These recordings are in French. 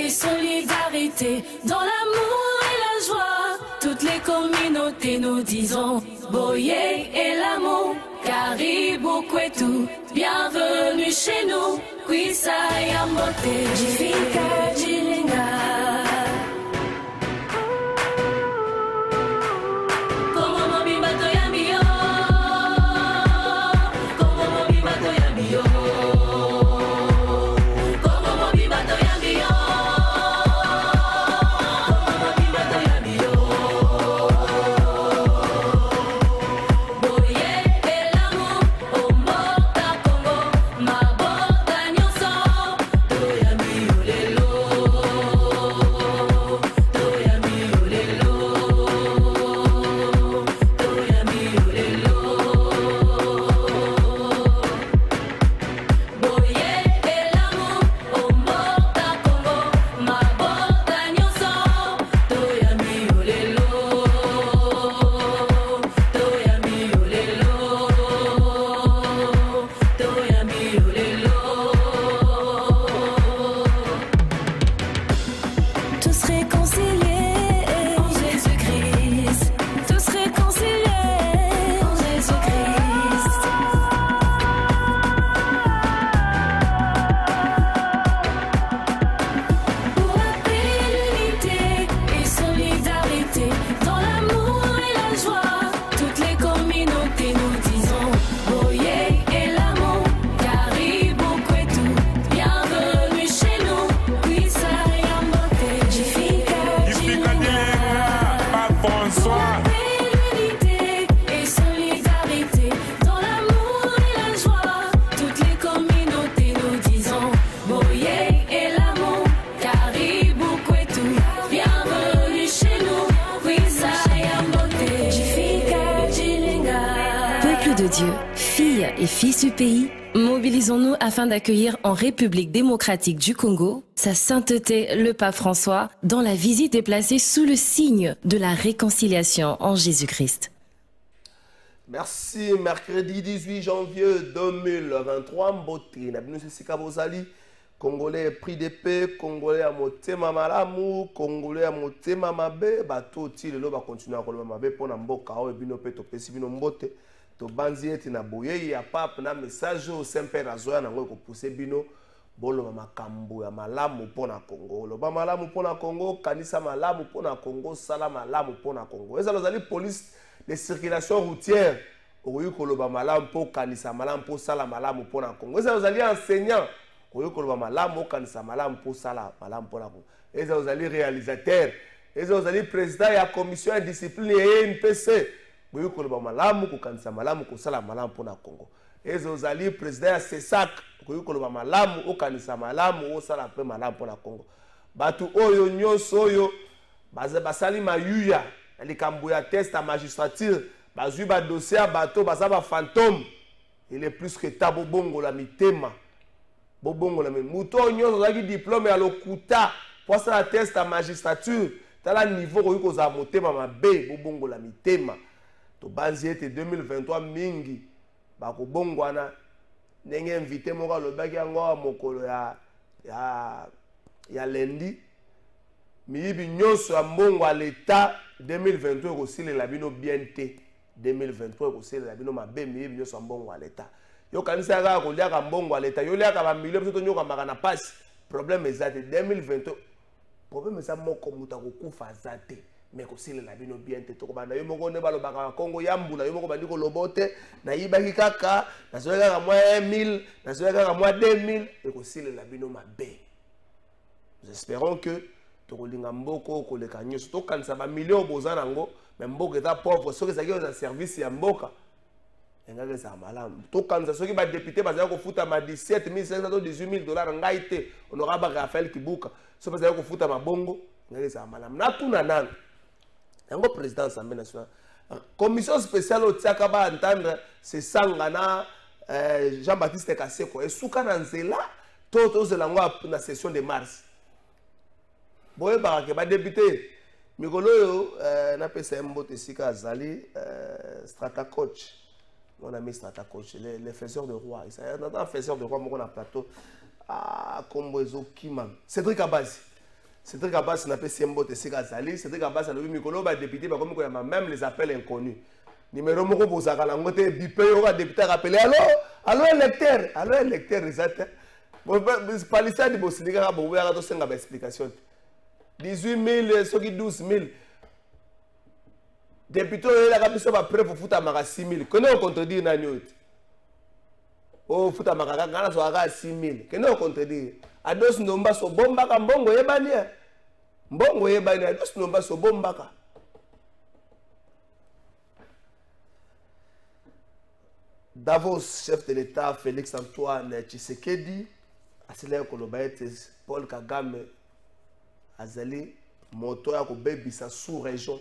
Solidarité, dans l'amour et la joie, toutes les communautés nous disons Boye et l'amour, Caribou Kwetu, bienvenue chez nous, Kwisa Yambote, Jifika Jilinga. de Dieu, filles et fils du pays, mobilisons-nous afin d'accueillir en République démocratique du Congo sa sainteté le pape François dont la visite est placée sous le signe de la réconciliation en Jésus-Christ. Merci. Mercredi 18 janvier 2023, Mbotri, Nabino Sikabozali, Congolais pris d'épée, Congolais à motema malamu, Congolais à motema mabe, bateau tile lo ba continuer à relever mabe pour Namboka ou bino peto pesi bino mbote, to banzi eti na boye ya pape na message au Saint-Père azoya na ngo ko pousser bino bolo makambo ya malamu pour na Congo, lo ba malamu pour na Congo, kanisa malamu pour na Congo, sala malamu pour na Congo. Eza lozali police de circulation routière, oyo ko lo ba malamu pour kanisa malamu pour sala malamu pour na Congo. Eza lozali enseignant oyo koloba malamu kanisa malamu pour sala malamu pour la Congo. Eza ozali réalisateur, eza ozali président ya commission de discipline et NPC, oyo koloba malamu ko kanisa malamu ko sala malamu pour la Congo. Eza ozali président ya CESAC, oyo koloba malamu o kanisa malamu o sala pe malamu pour la Congo. Batu oyo nyonso oyo basali mayuya likambo ya test à magistrature, bazui ba dossier ya bato bazaba fantôme. Il est plus que tabo bongo la mitema. Bobongo la même mouton nyoso zaki diplôme ya lokuta pour ça la test à magistrature tala niveau ko yuko za motema mabe bobongo la mitema to banzi ete 2023 mingi ba ko bongwana ndenge invité moko lobaki yango mokolo ya lendi miyibi nyoso ya mbongo à l'état 2023 ko silela bino bienté 2023 ko silela bino mabe miyibi nyoso ya mbongo à l'état. Yo kanisa ga ko lia ka mbongo aleta yo lia ka ba million biso nyoka makana passe problème ezate 2022 problème eza moko muta ko kufa zate mais ko silela bino bien te to ko banda yo moko ne balobaka Kongo yambula yo moko bandi ko lobote na yibaki kaka na zoeka ka mwa 1000 na zoeka ka mwa 2000 et ko silela bino mabe. Nous espérons que to ko linga mboko ko le kanyo to kanisa ba million bozana ngo mais mboko eta pauvre so que ça qui za service ya mboka. Engage ça malam to kanza soki ba député bazali ko futa ma 17500 to $18000 ngaite honorable Raphaël Kibuka so bazali ko futa mabongo ngeza malam na tuna nan yango président Assemblée nationale commission spéciale au tiaka ba entendre c'est sangana Jean-Baptiste Kaseko et souka na nzela to zelango na session de mars boye ba ke ba député mikolo yo na pesa mbote sika azali strata coach mon ami strata coach les faiseurs de roi il s'agit d'un faiseur de roi mon na plateau à Kombozo Kimam Cédric Abazi n'a pas Sembote Sikazali Cédric Abazi a le micro ba député ba comme même les appels inconnus numéro moko bozaka na ngote bipé yo député rappelé allô électeur exact bon palisa di bosindika bo ya to senga ba explication 18 000 soki 12 000 député la kabiso ba prêt pour futa maka 6 000 connaît on contredire nani oti oh futa makaka ngana so aga 6 000 kene o contredire ados nomba so bombaka mbongo yebani ados nomba so bombaka Davos chef de l'État Félix Antoine Tshisekedi asile kolobaete Paul Kagame azali moto ya ko bebisa sous-région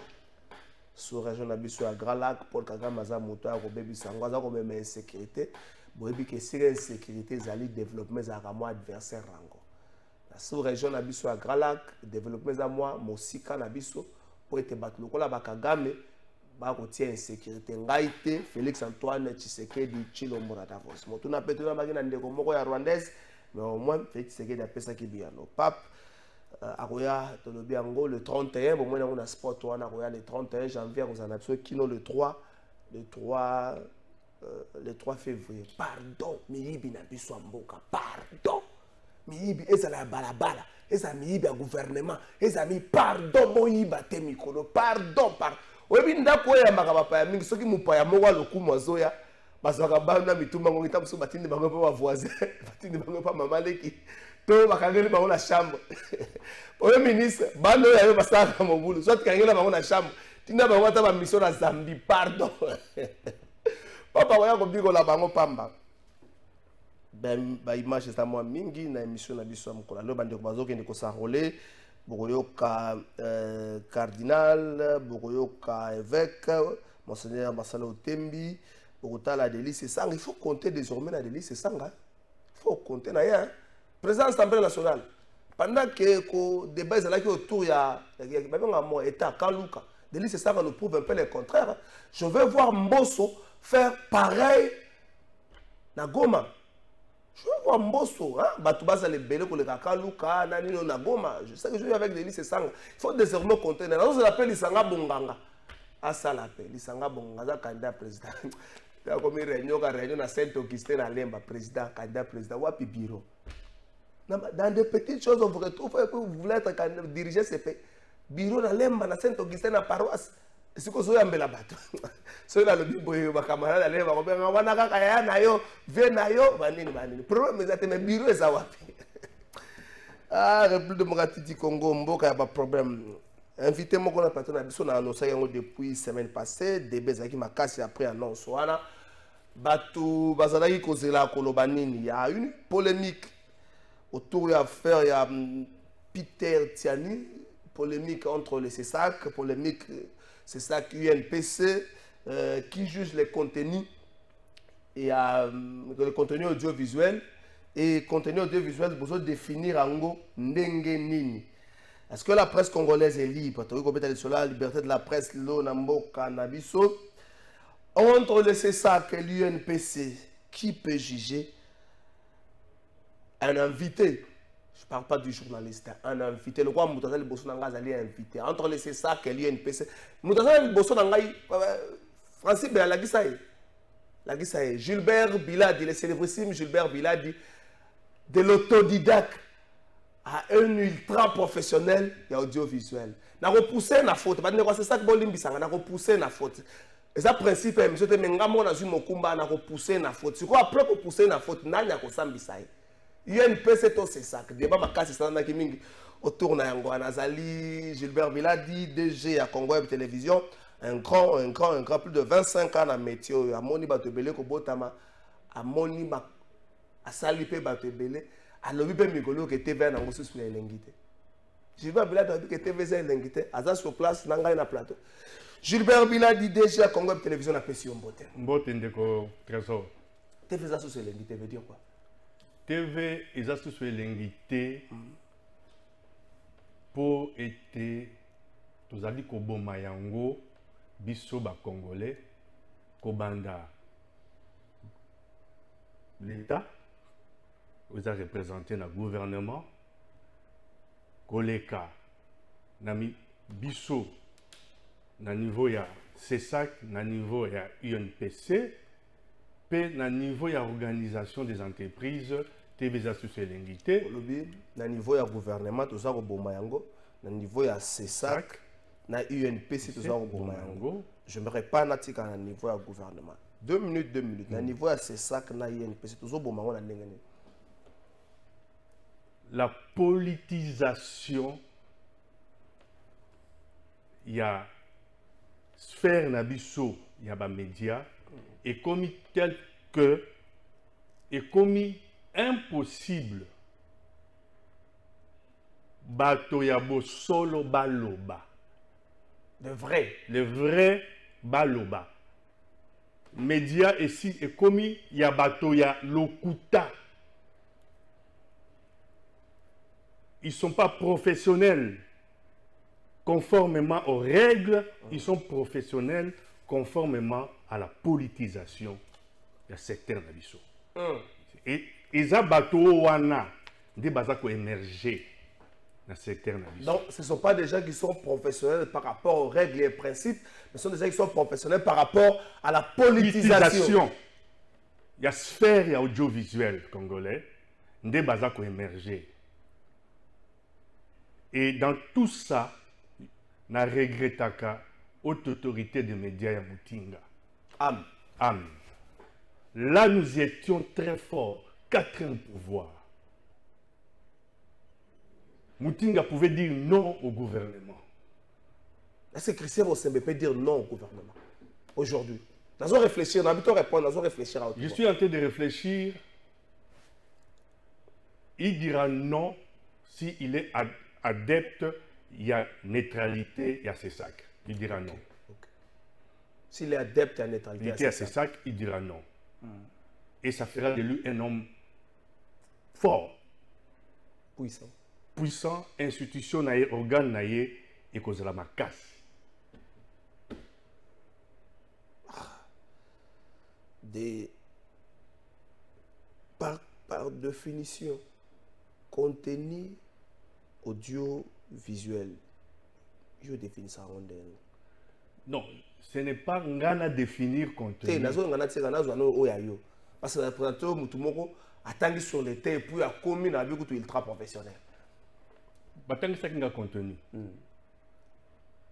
na biso ya Grand Lac Paul Kagame aza moto ya ko bebisa ngwaza ko meme insécurité boyebi ke sire insécurité zali développement za mo adversaire rango la sous-région na biso ya Grand Lac développement za moi mosika na biso po ete bato lokola ba Kagame ba ko tia insécurité ngaite Félix Antoine Tshisekedi Tshilombo na Davos moto na peto na bakina ndeko moko ya rwandaise mais au moins Félix Tshisekedi apesa ki biano pape akoya tolobi yango le 31 bon moi na sport wana akoya le 31 janvier kozana biso kino le 3 février. Pardon, miyibi na biso mboka. Pardon. Miyibi ezala ya balabala. Eza miyibi ya gouvernement. Eza mi pardon moyiba te mikolo. Pardon. Oyebi ndako ya makabapa ya mingi soki mupaya moko lokumu azoya. Bazwaka bana mituma ngo ngita biso batindi bango pa voisin. Batindi bango pa mama leki. To bakangeli bango na chambre. Oye ministre, bano ya yo basaka mobulu. Soit kangela bango na chambre. Tinda bango ta ba mission na Zambie. Pardon. Papa waya ko bigo la bango pamba. Ben ba image ça moi mingi na émission na biso mkola lo bande ko bazoke ndiko sa rolé bokoyoka cardinal bokoyoka évêque monseigneur Masala Otembi bokotala Délice Sanga. Il faut compter désormais na Délice Sanga. Il faut compter na ya président de l'Assemblée nationale pendant que ko débat là qui autour ya ba mo état Kaluka Délice Sanga nous prouve un peu le contraire. Je veux voir Mbosso faire pareil na Goma. Je veux voir Mbosso, hein? Batoubaza les belés pour les Kakaluka, Nanino na Goma. Je sais que je vais avec Délice Sanga. Il faut désormais compter. On l'appelle Lisanga Bonganga. Ah, ça l'appelle Lisanga Bonganga, candidat président. Il y a comme une réunion à Saint-Augustin à Lemba, président, candidat président. Wapi bureau. Dans des petites choses, on vous retrouve que vous voulez être diriger ce pays. Bureau à Lemba, à Saint-Augustin, à paroisse. Si vous avez un bel abattu, si vous avez un camarade, vous avez un problème, c'est bureau et ça. Ah, République démocratique du Congo, il y a un problème. Invitez-moi qu'on a parlé depuis la semaine passée, des bébés qui m'ont cassé après annonce. Il y a une polémique autour de l'affaire, il y a Peter Tiani, polémique entre les CESAC, polémique. C'est ça qui UNPC qui juge les contenus et le contenu audiovisuel et contenu audiovisuel besoin de définir en gros ndenge nini. Est-ce que la presse congolaise est libre? La liberté de la presse entre le CESAC et l'UNPC, qui peut juger un invité? Je ne parle pas du journaliste, un invité. Le roi Moutazali Bossonanga est invité. Entre les CESAC et l'UNPC. Moutazali Bossonanga, Francis Béalagisaï, Gilbert Biladi, le célébrissime Gilbert Biladi, de l'autodidacte à un ultra professionnel et audiovisuel. N'a repoussé la faute. C'est ça que Bolimbisanga n'a repoussé la faute. Et ça, principe, monsieur Temengamo n'a pas repoussé la faute. C'est quoi après repousser la faute? N'a pas repoussé. UNPC c'est ça que débat makasi sana kimingi autour na yango Anazali Gilbert Biladi DG à Congo Web Télévision un grand plus de 25 ans na métier amoni bato belé ko botama amoni ma asali pe bato belé alobi pe mikolo ke TV na ngosu sur l'engité Gilbert Bila a dit que TVZ est l'invité. Aza sur place, Nanga na plateau. Gilbert Bila dit déjà Congo Télévision a Pession Mbote. Mbote ndeko trésor. TVZ sur l'invité veut dire quoi? TV eza sur l'invité pour être tozali koboma yango biso ba congolais kobanda l'État, vous avez représenté le gouvernement, koleka nami biso na niveau ya CESAC, na niveau ya UNPC, pe na niveau ya organisation des entreprises, TVZ sur l'ingité. Na niveau ya gouvernement, tout ça koboma yango, na niveau ya CESAC, na UNPC, tout ça koboma yango. Je ne me pas natika na niveau ya gouvernement. 2 minutes, 2 minutes. Na niveau ya CESAC, na UNPC, tout ça koboma yango na ndengene. La politisation, il y a sphère nabiso, il y a des médias, et comme tel que, et comme impossible, bato yabo solo baloba. Le vrai baloba. Médias ici, et comme il y a bato ya lokuta. Ils ne sont pas professionnels conformément aux règles, ils sont professionnels conformément à la politisation de secteur d'Abisso. Et ils ont des bases qui émergé dans le secteur d'Abisso. Donc, ce ne sont pas des gens qui sont professionnels par rapport aux règles et principes, mais ce sont des gens qui sont professionnels par rapport à la politisation. Il y a sphère, il y a audiovisuel congolais, des bases qui émergé. Et dans tout ça, na regrettaka haute autorité des médias à Moutinga. Am. Là, nous étions très forts. 4 ans de pouvoir. Moutinga pouvait dire non au gouvernement. Est-ce que Christian Osembe peut dire non au gouvernement aujourd'hui? Nous allons réfléchir, nous allons répondre, nous allons réfléchir à autre chose. Je suis en train de réfléchir. Il dira non s'il est adepte, il y a neutralité, il y a CESAC. Il dira non. Okay. S'il est adepte à neutralité, il y a CESAC, il dira non. Et ça fera de lui un homme fort. Puissant. Puissant, institution, organe, et cause de la macasse. Par définition, contenu audiovisuel. Je définis ça en non, ce n'est pas ngana définir contenu. Parce que le présentateur Moutoumoko attend sur le terre et puis a commis un but ultra professionnel. Batang ça qui a contenu.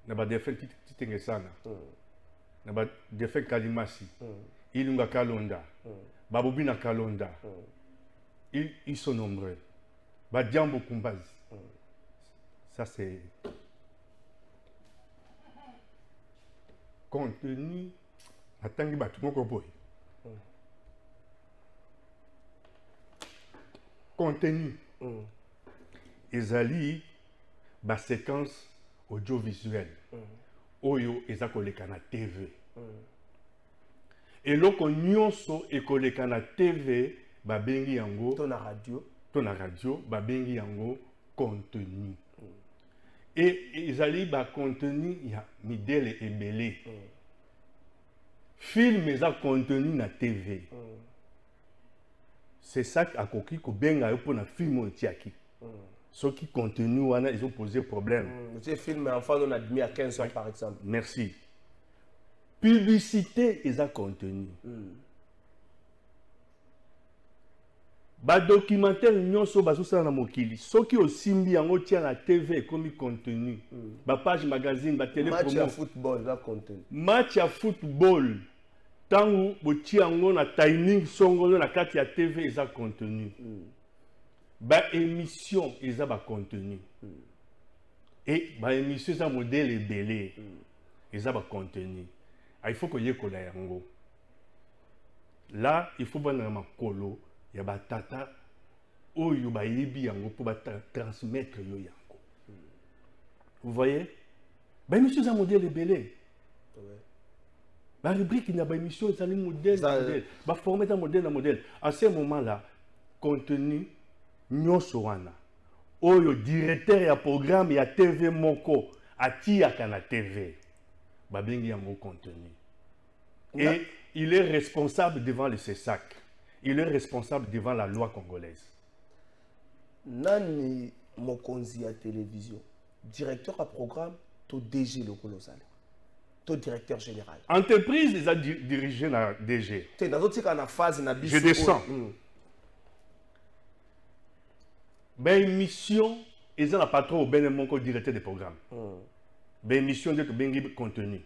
Na ba defend titinge sana. Na ba defend kalimasi. Ilunga kalonda. Babubina kalonda. Ils sont nombreux. Ba Diambo Kumbazi. Ça c'est contenu. Attends, batumoko boy. Contenu. Ezali ba séquence audiovisuelle. Oyo ezakoleka na TV. Et loko nyonso ekoleka na TV ba bengi yango ton radio. Ton radio ba bengi yango contenu. Et ezali ba contenu ya midele ebele. Film eza contenu na TV. C'est ça à koki ko benga yo pour na film otiaki. Ceux qui contenu wana ils ont posé problème. Ce film enfant on a admis à 15 ans par exemple. Merci. Publicité eza contenu. Ba documentaire nyonso bazosala na mokili soki osimbi yango tia na TV comme contenu ba page magazine ba télé match à football là contenu match à football tangu botia yango na timing songolo na kati ya TV eza contenu ba émission eza ba contenu et ba émission eza modèle ebele eza ba contenu il faut que yekola yango là il faut bana makolo ya batata oyo bayebi yango po ba transmettre yo yango Vous voyez? Ben, monsieur, c'est un modèle belé. La rubrique, il y a une émission, c'est un modèle. Va former un modèle. À ce moment-là, contenu, nous sommes le directeur et programme, il y a TV Moko, à Tiakana TV. Bah, bien, il y a un contenu. Et il est responsable devant le CESAC. Il est responsable devant la loi congolaise. Nani Mokonzi à télévision, directeur à programme, to DG le colossal, to directeur général. Entreprise, ils ont dirigé la DG. Je descends. Ben mission, ils ont pas trop ben mon directeur de programme. Ben mission de ben contenu.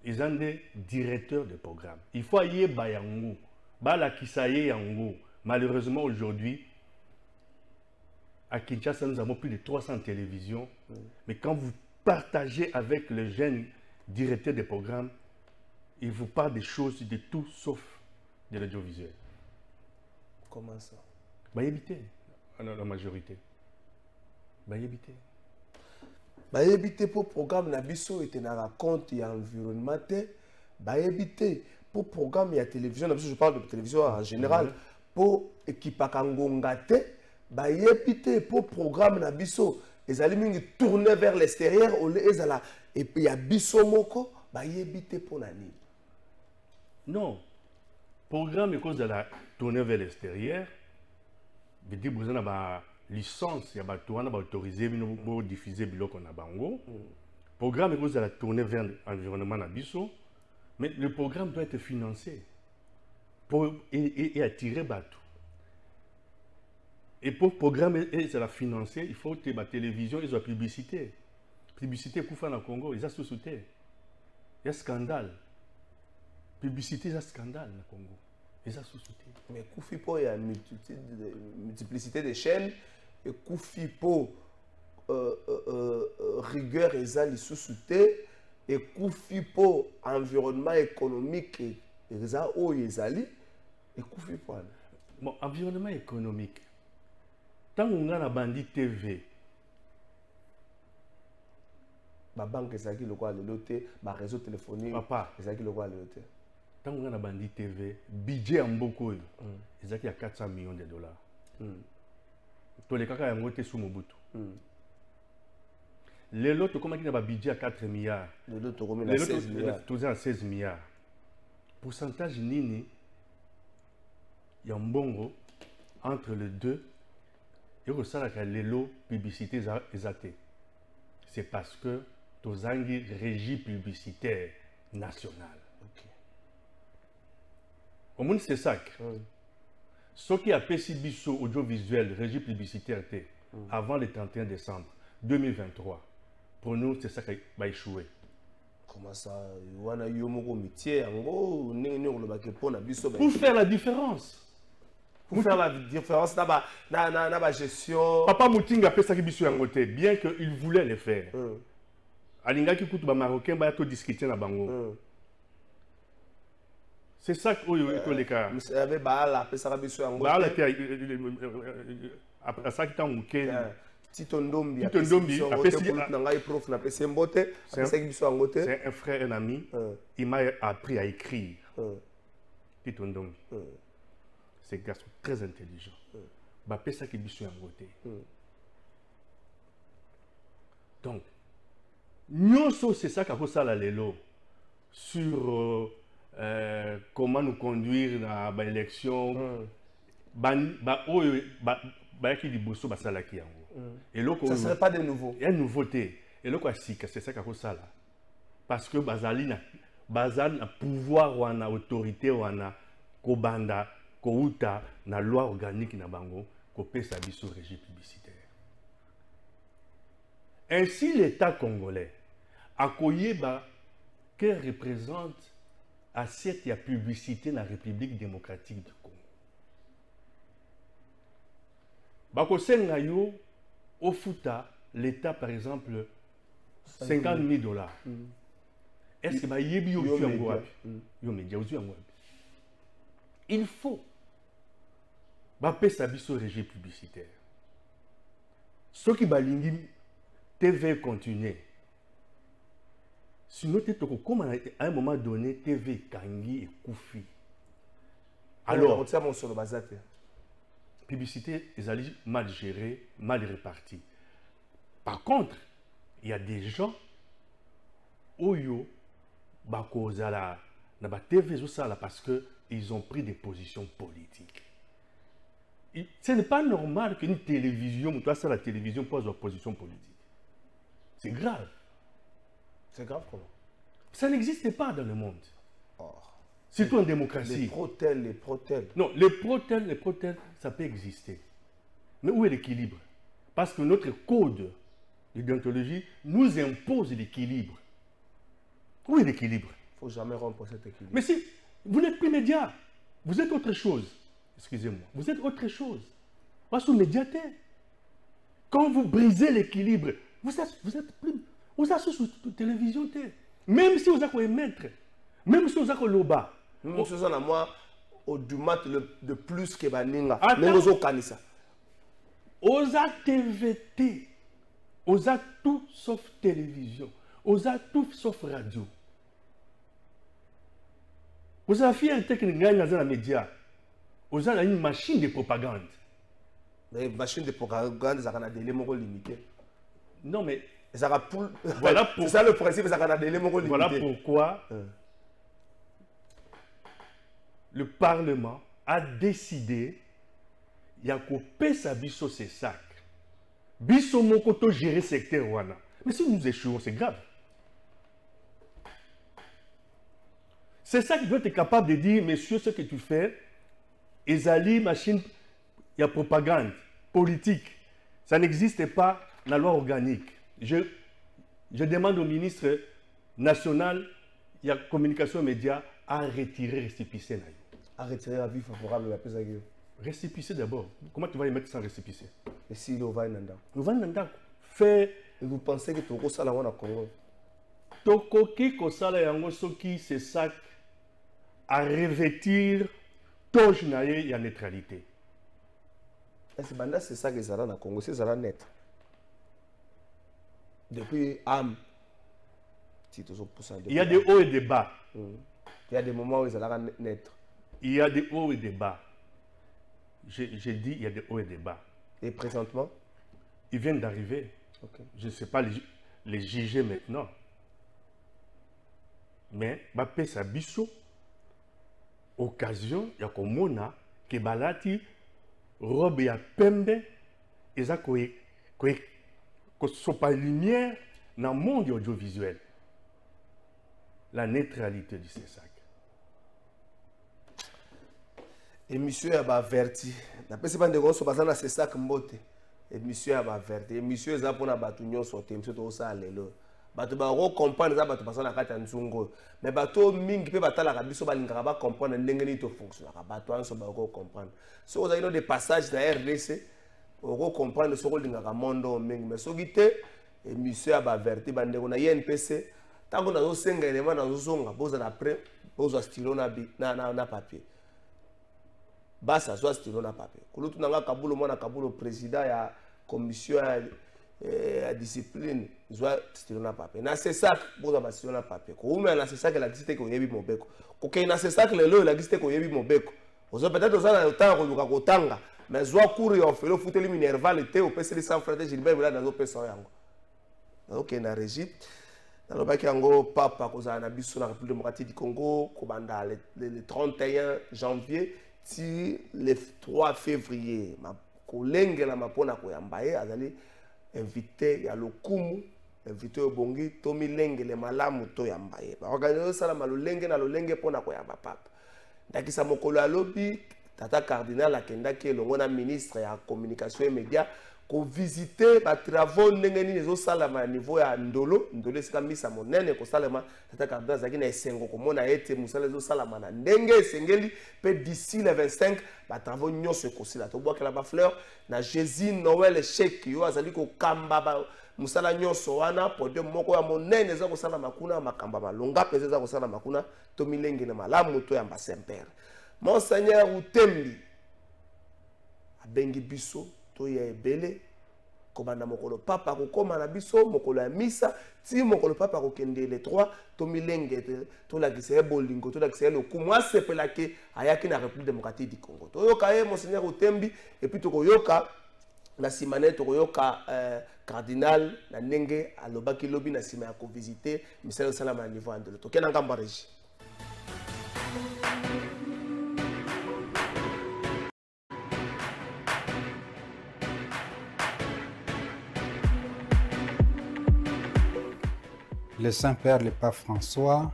Ils ont des directeurs de programme. Il faut aller bayangu, bala kisaye yangu. Malheureusement aujourd'hui, à Kinshasa, nous avons plus de 300 télévisions. Mais quand vous partagez avec le jeune directeur de programme, il vous parle des choses de tout sauf de l'audiovisuel. Comment ça? Bah, éviter la majorité. Bah, éviter. Bah, éviter pour programme Nabiso et na compte et environnement. Bah, éviter pour programme et télévision. Je parle de télévision en général. Pour équipe à Kangongate. Bah, éviter pour programme Nabiso. Les aliments tournent vers l'extérieur. Et puis il y a Biso Moko. Bah, éviter pour Nani. Non. Programme est cause de la tournée vers l'extérieur. Vous dites que vous avez une licence, il y a une autorisé pour diffuser le qu'on a bango. Programme est cause de la tournée vers l'environnement Nabiso. Mais le programme doit être financé et attirer Batou. Et pour le programme et la financer, il faut que la télévision et la publicité. Publicité qu'on fait au Congo, ils ont sous-souté. Il y a scandale. Publicité, il y a scandale au Congo. Ils ont sous-souté. Mais Koufipo, il y a une multiplicité de chaînes. Et Koufipo, rigueur, ils ont sous-souté. Et Koufipo, environnement économique, ils ont et Koufipo. Bon, environnement économique. Tant qu'on a la bandit TV, ma banque est le quoi le loté, ma réseau téléphonique, papa, est le quoi le loté. Tant qu'on a la bandit TV, budget en beaucoup, il y a 400 millions de dollars. Tous les cas, il y a un côté sous Mobutu. Les lots, comment il y a un budget à 4 milliards. Les lots, à 16 milliards. Tous à 16 milliards. Pourcentage nini, il y a un bon entre les deux. Et au sein de les lots publicité exaté. C'est parce que tu as une régie publicitaire nationale. Au monde, c'est ça. Ce qui a PCB audiovisuel, régie publicitaire, avant le 31 décembre 2023, pour nous, c'est ça qui va échouer. Comment ça? Pour faire la différence. Pour faire la différence dans la gestion. Papa Mouting a fait ça qui bien qu'il voulait le faire. Alinga qui coûte marocain, il faut discuter dans bango. C'est ça que les cas. Il y avait Baala, après ça a été après ça qui t'a mouqué. Tito Ndombi, c'est un frère, un ami. Il m'a appris à écrire. Tito Ndombi. C'est un garçon très intelligent. Bapé ça qui est en côté. Donc, nous c'est ça qu'a fait ça la lélo sur comment nous conduire dans l'élection. Ça ne serait pas de nouveau. Il y a une nouveauté. Et là, c'est ça qu'a fait ça là. Parce que Bazali a pouvoir ou a autorité ou a kobanda. Kouta na loi organique na bango ko pesa biso régie publicitaire. Ainsi l'État congolais a koyeba que représente assiette ya publicité na République démocratique du Congo. Bako senga yo au futa l'État par exemple 50 000 $. Est-ce que ba yebi yo yango yo média yo yango? Il faut Bapé Sabiso régie publicitaire. Ce qui balingi TV continue. Sinon, comme à un moment donné, TV Kangi et Koufi. Alors, publicité, ils allaient mal gérée, mal répartie. Par contre, il y a des gens, Oyo, Bakozala, Naba TV, parce qu'ils ont pris des positions politiques. Ce n'est pas normal qu'une télévision, toi, ça, la télévision pose leur position politique. C'est grave. C'est grave comment? Ça n'existe pas dans le monde. Oh. Surtout en démocratie. Les protels. Non, les protels, ça peut exister. Mais où est l'équilibre? Parce que notre code de déontologie nous impose l'équilibre. Où est l'équilibre? Il ne faut jamais rompre cet équilibre. Mais si vous n'êtes plus média, vous êtes autre chose. Excusez-moi, vous êtes autre chose. Parce que médiateur, quand vous brisez l'équilibre, vous êtes plus. Vous êtes sur la télévision, même si vous avez émettre, même si vous avez le bas. Nous sommes à moi au du mat de plus que Baninga. Nous sommes Kanisa. Osa TVT, osa tout sauf télévision, osa tout sauf radio. Vous avez fait un technique dans les médias. Vous avez une machine de propagande. Les machines de propagande, ça a des éléments limités. Non, mais. Voilà c'est ça le principe, ça a des éléments limités. Voilà pourquoi le Parlement a décidé il y a coupé sa biso c'est sac. Biso mon koto gérer secteur wana. Mais si nous échouons, c'est grave. C'est ça qui doit être capable de dire, monsieur, ce que tu fais, Ezali, machine, il y a propagande, politique. Ça n'existe pas dans la loi organique. Je demande au ministre national, il y a communication média, à retirer récépissé. À retirer l'avis favorable à la récépissé d'abord. Comment tu vas y mettre sans récépissé? Et si le Vainanda? Le Vainanda fait. Et vous pensez que Toko Sala wana Congo? Toko ki Kosala yango soki c'est ça à revêtir toge na ye ya neutralité. C'est banda c'est ça que Zara na Congo, c'est Zara net. Depuis Am. Il y a des hauts et des bas. Il y a des moments où Zara net. Il y a des hauts et des bas. J'ai dit il y a des hauts et des bas. Et présentement? Ils viennent d'arriver. Okay. Je ne sais pas les juger maintenant. Mais Bappé Sabiso, occasion, il y a comme Mona, qui balati, robe ya pembe, et ça que soit pas lumière dans le monde audiovisuel. La neutralité du CESAC. Et monsieur a averti. D'après ce que vous avez dit, c'est ça que mbote. Et monsieur a averti. Et monsieur a pour na batunyo sauté. Monsieur to ça lelo. Bato ba ro comprendre ça bato passer na kati nzungo. Mais bato mingi pe batala ka biso balingaka ba comprendre ndenge ni to fonctionner. Bato anso ba ro comprendre. So vous avez des passages dans RDC. Ro comprendre so ko lingaka mondo mingi. Mais so gite et monsieur a averti bande ko na INPC. Tango na zo senga élément na zo zonga boza na après boza stylo na papier. Basa soit stylo na papier. Kulutu nanga Kabulo mwana Kabulo président ya commission à discipline, soit stylo na papier. Na c'est ça boza ba stylo na papier. Ko ume na c'est ça que la existe ko yebi mobeko. Ko ke na c'est ça que le la existe ko yebi mobeko. Ozo peut-être oza na temps ko luka ko tanga, mais zwa couri on fait le foot minerval te au PC sans frère Gilbert là dans opesa yango. OK na régie. Dans le yango papa koza na biso na République démocratique du Congo ko banda le 31 janvier si le 3 février ma collègue la mapona ko yambaye azali invité ya lokumu invité obongi tomi lenge le malamu to yambaye ba organiser sala malolenge na lolenge pona ko yamba papa ndakisa mokolo alobi tata cardinal akenda ki elongo na ministre ya communication et médias ko visiter ba travaux ndenge nini zo salama niveau ya ndolo esika misa monene ko salama tata cardinal zaki na esengo ko mona ete musala zo salama na ndenge esengeli pe d'ici le 25 ba travaux nyonso ko sila to boakela ba fleur na Jésus Noël chèque yo azali ko kamba ba musala nyonso wana podium moko ya monene za ko salama kuna makamba malonga peze za ko salama kuna to milenge na malamu to ya mbasemper Monseigneur Utembi abengi biso to ya ebele kobanda mokolo papa kokoma na biso mokolo ya misa ti mokolo papa kokende le 3 to milenge to la gise bolingo to la gise le kumwa sepela ke ayaki na République démocratique du Congo to yoka monseigneur Otembi et puis to koyoka na simane to koyoka cardinal na ndenge alobaki lobi na sima ya ko visiter misala salama na niveau andelo to kena ngamba régie. Le Saint-Père, le Pape François,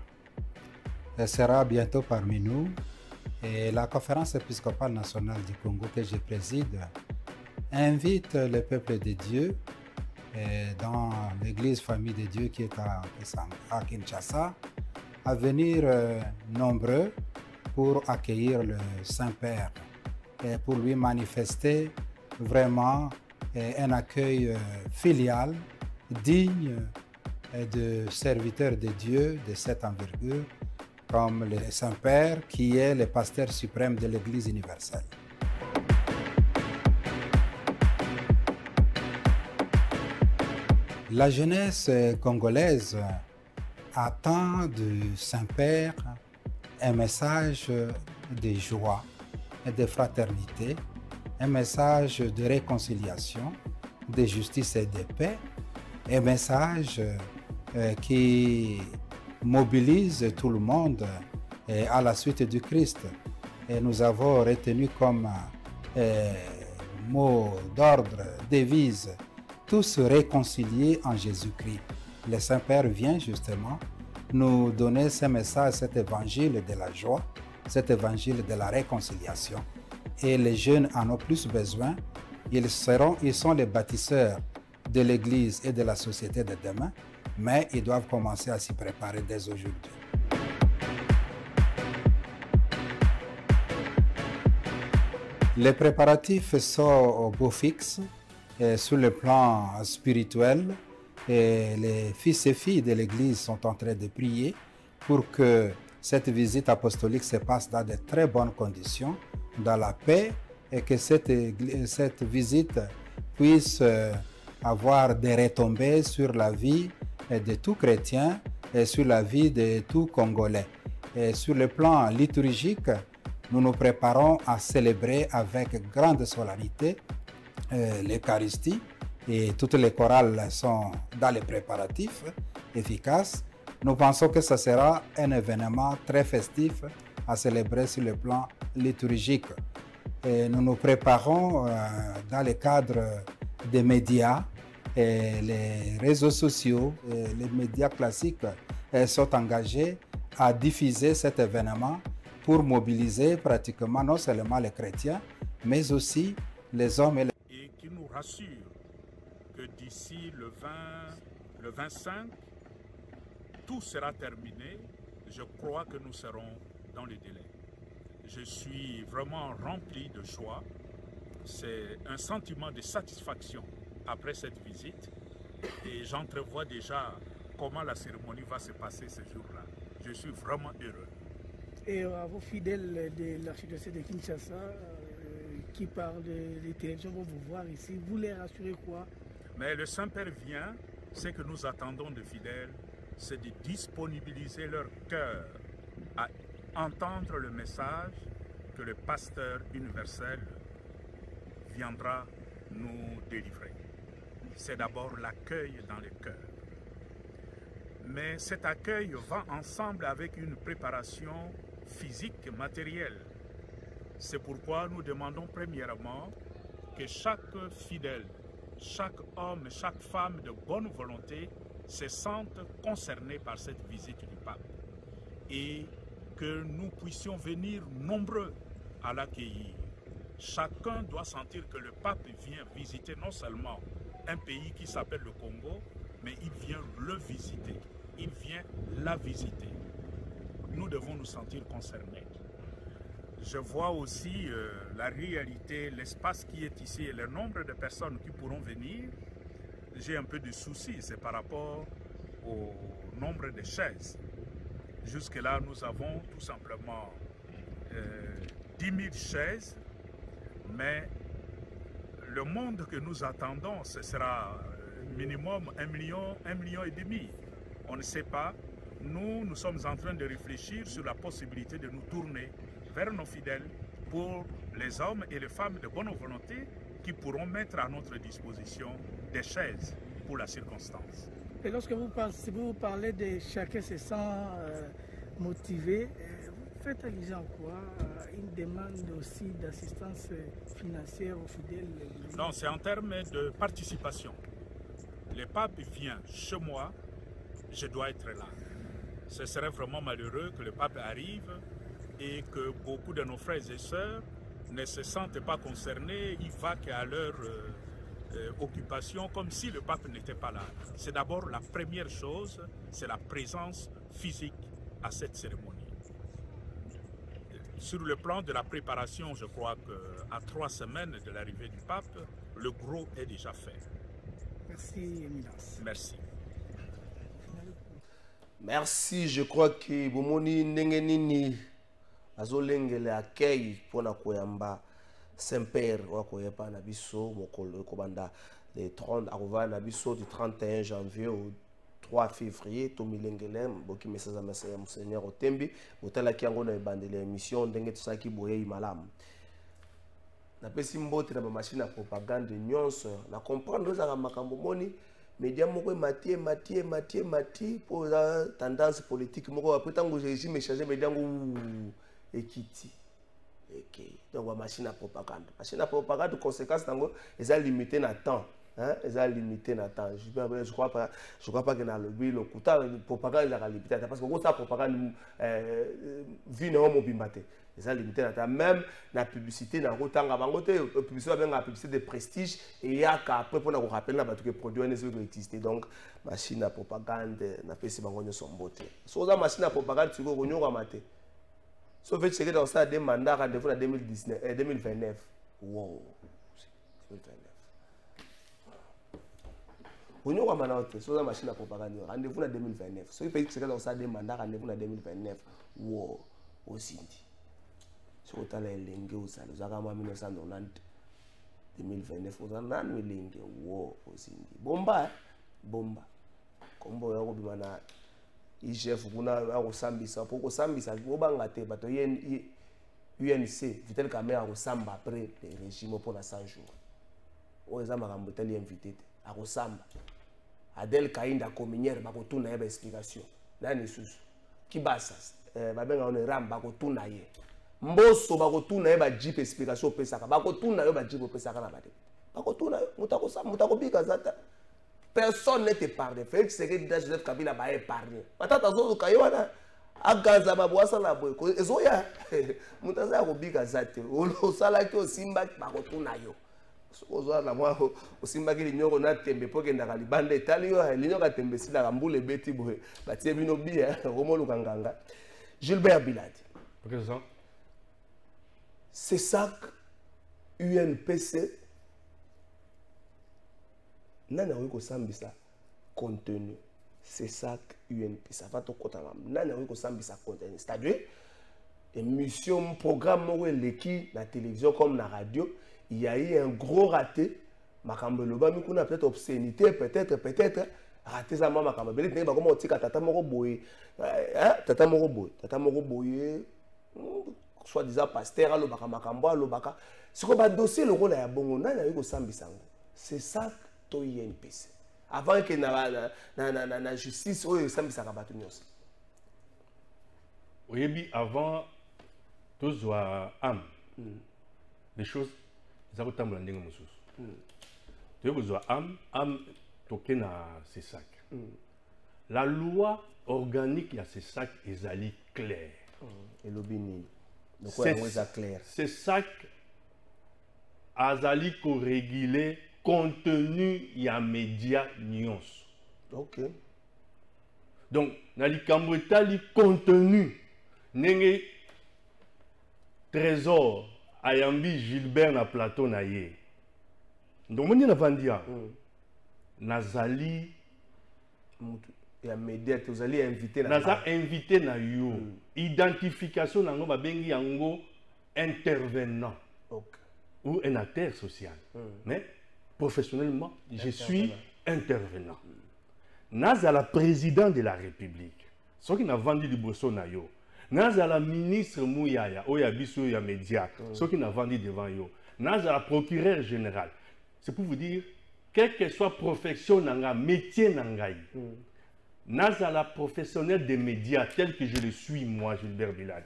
sera bientôt parmi nous et la conférence épiscopale nationale du Congo que je préside invite le peuple de Dieu dans l'église Famille de Dieu qui est à Kinshasa à venir nombreux pour accueillir le Saint-Père et pour lui manifester vraiment un accueil filial digne de serviteurs de Dieu de cette envergure comme le Saint-Père qui est le pasteur suprême de l'Église universelle. La jeunesse congolaise attend du Saint-Père un message de joie et de fraternité, un message de réconciliation, de justice et de paix, un message qui mobilise tout le monde à la suite du Christ. Et nous avons retenu comme mot d'ordre, devise, tous réconciliés en Jésus-Christ. Le Saint-Père vient justement nous donner ce message, cet évangile de la joie, cet évangile de la réconciliation. Et les jeunes en ont plus besoin. Ils sont les bâtisseurs de l'Église et de la société de demain, mais ils doivent commencer à s'y préparer dès aujourd'hui. Les préparatifs sont au beau fixe sur le plan spirituel. Et les fils et filles de l'Église sont en train de prier pour que cette visite apostolique se passe dans de très bonnes conditions, dans la paix, et que cette visite puisse avoir des retombées sur la vie de tout chrétien et sur la vie de tout Congolais. Et sur le plan liturgique, nous nous préparons à célébrer avec grande solennité l'Eucharistie. Et toutes les chorales sont dans les préparatifs efficaces. Nous pensons que ce sera un événement très festif à célébrer sur le plan liturgique. Et nous nous préparons dans le cadre des médias, et les réseaux sociaux, et les médias classiques sont engagés à diffuser cet événement pour mobiliser pratiquement non seulement les chrétiens, mais aussi les hommes et les... Et qui nous rassure que d'ici le 25, tout sera terminé. Je crois que nous serons dans les délais. Je suis vraiment rempli de joie. C'est un sentiment de satisfaction après cette visite. Et j'entrevois déjà comment la cérémonie va se passer ce jour-là. Je suis vraiment heureux. Et à vos fidèles de l'archidiocèse de Kinshasa qui parlent des télévisions vont vous voir ici, vous les rassurez quoi? Mais le Saint-Père vient, ce que nous attendons de fidèles, c'est de disponibiliser leur cœur à entendre le message que le pasteur universel viendra nous délivrer. C'est d'abord l'accueil dans le cœur. Mais cet accueil va ensemble avec une préparation physique, matérielle. C'est pourquoi nous demandons premièrement que chaque fidèle, chaque homme, chaque femme de bonne volonté se sentent concernés par cette visite du pape et que nous puissions venir nombreux à l'accueillir. Chacun doit sentir que le pape vient visiter non seulement un pays qui s'appelle le Congo, mais il vient le visiter, il vient la visiter. Nous devons nous sentir concernés. Je vois aussi la réalité, l'espace qui est ici et le nombre de personnes qui pourront venir. J'ai un peu de soucis, c'est par rapport au nombre de chaises. Jusque-là, nous avons tout simplement 10 000 chaises, mais le monde que nous attendons, ce sera minimum 1,5 million. On ne sait pas. Nous sommes en train de réfléchir sur la possibilité de nous tourner vers nos fidèles pour les hommes et les femmes de bonne volonté qui pourront mettre à notre disposition des chaises pour la circonstance. Et lorsque vous parlez de chacun se sent motivé, vous faites allusion à quoi? Une demande aussi d'assistance financière aux fidèles? Non, c'est en termes de participation. Le pape vient chez moi, je dois être là. Ce serait vraiment malheureux que le pape arrive et que beaucoup de nos frères et sœurs ne se sentent pas concernés, ils vaquent à leur occupation comme si le pape n'était pas là. C'est d'abord la première chose, c'est la présence physique à cette cérémonie. Sur le plan de la préparation, je crois qu'à 3 semaines de l'arrivée du pape, le gros est déjà fait. Merci, Éminence. Merci. Merci, je crois que Bomoni Nengenini azolengele accueil pona koyamba Saint-Père wa koyepa na biso mokolo kobanda le 30 arova na biso du 31 janvier au 3 février to milengele boki message ya Monseigneur Otembi botala kiango na bandele émission ndenge tsaki boye malamu na pesi mbote na machine à propagande nyonso na comprendre za makambo moni média moko mati pour la tendance politique moko après tant que régime changer média ngo ekiti donc la machine à propagande conséquence tango est limité na temps hein est limité na temps je crois pas que dans le but le kuta propagande la limité parce que ça propagande vie na homo bimbate est limité na temps même la publicité na rotanga bango te publicité ba publicité de prestige et ya ka après pour na ko rappeler na ba que produit ne exister donc machine à propagande na pesi bango nyo sombote so za machine à propagande tu go nyo mate sauf que c'est dans ça des mandats rendez-vous en 2029 wow 2029 on y a manaote so za machine à propagande rendez-vous en 2029 sauf que c'est dans ça des mandats rendez-vous en 2029 wow aussi so tala elenge usalo zakama 1990 2029 uzana elenge wow aussi bomba kombo yako bimana IGF kuna akusambisa poko sambisa obanga te bato UNC Vital Kamerhe akusamba après le régime pour la 100 jours oza makambo tali invité te akusamba Adel Kainda communière bakotuna yeba explication nani susu kibasa babenga on ramba bakotuna ye mboso bakotuna yeba jeep explication pesaka bakotuna yeba jeep pesaka na bate bakotuna mutakobika zata. Personne n'est épargné. Félix Tshisekedi da Joseph Kabila ba épargné. Matata zo kayiwana agaza babwasa na boy. Ezoya mutaza kobika zate. Olo sala ki Simba bakotuna yo. Ozoa na mwa Simba ki linyoko na tembe poke ndaka libanda etali yo linyoko tembe sila kambule beti boy. Batie bino bia Romo Lukanganga. Gilbert Biladi. Présent. C'est ça UNPC nana wiko sambisa contenu c'est ça UNP ça va to kota nana wiko sambisa contenu c'est-à-dire émission programme ou l'équipe la télévision comme la radio il y a eu un gros raté makambo loba mi kuna peut-être obscénité peut-être raté ça makambo beli te ba comme otika tata moko boye tata moko boye soit disant pasteur alobaka makambo alobaka siko ba dossier le rôle ya bongo nana wiko sambisa c'est ça to INPC avant que na justice oyo sambisaka bato nyonso oyebi avant tozwa âme des choses za kotambola ndenge mosusu toyebi kozwa âme toke na CESAC la loi organique ya CESAC ezali claire elobi nini donc oyo clair CESAC azali koréguler contenu ya média nyonso. OK. Donc na likambo etali contenu ndenge Trésor ayambi Gilbert na plateau na ye. Donc moni na vandia. Nazali ya média tozali invité na naza invité na yo. Identification nango babengi yango intervenant. OK. ou un acteur social. Mais professionnellement, je suis intervenant. Nazala président de la République. Ce qui n'a vendu du Bosso Nayo. Nazala ministre Mouyaya, Oyabiso ya média. Ce qui n'a vendu devant yo. Nazala procureur général. C'est pour vous dire, quelle que soit profession nanga, métier nangaï. Nazala professionnel des médias tel que je le suis moi, Gilbert Biladi.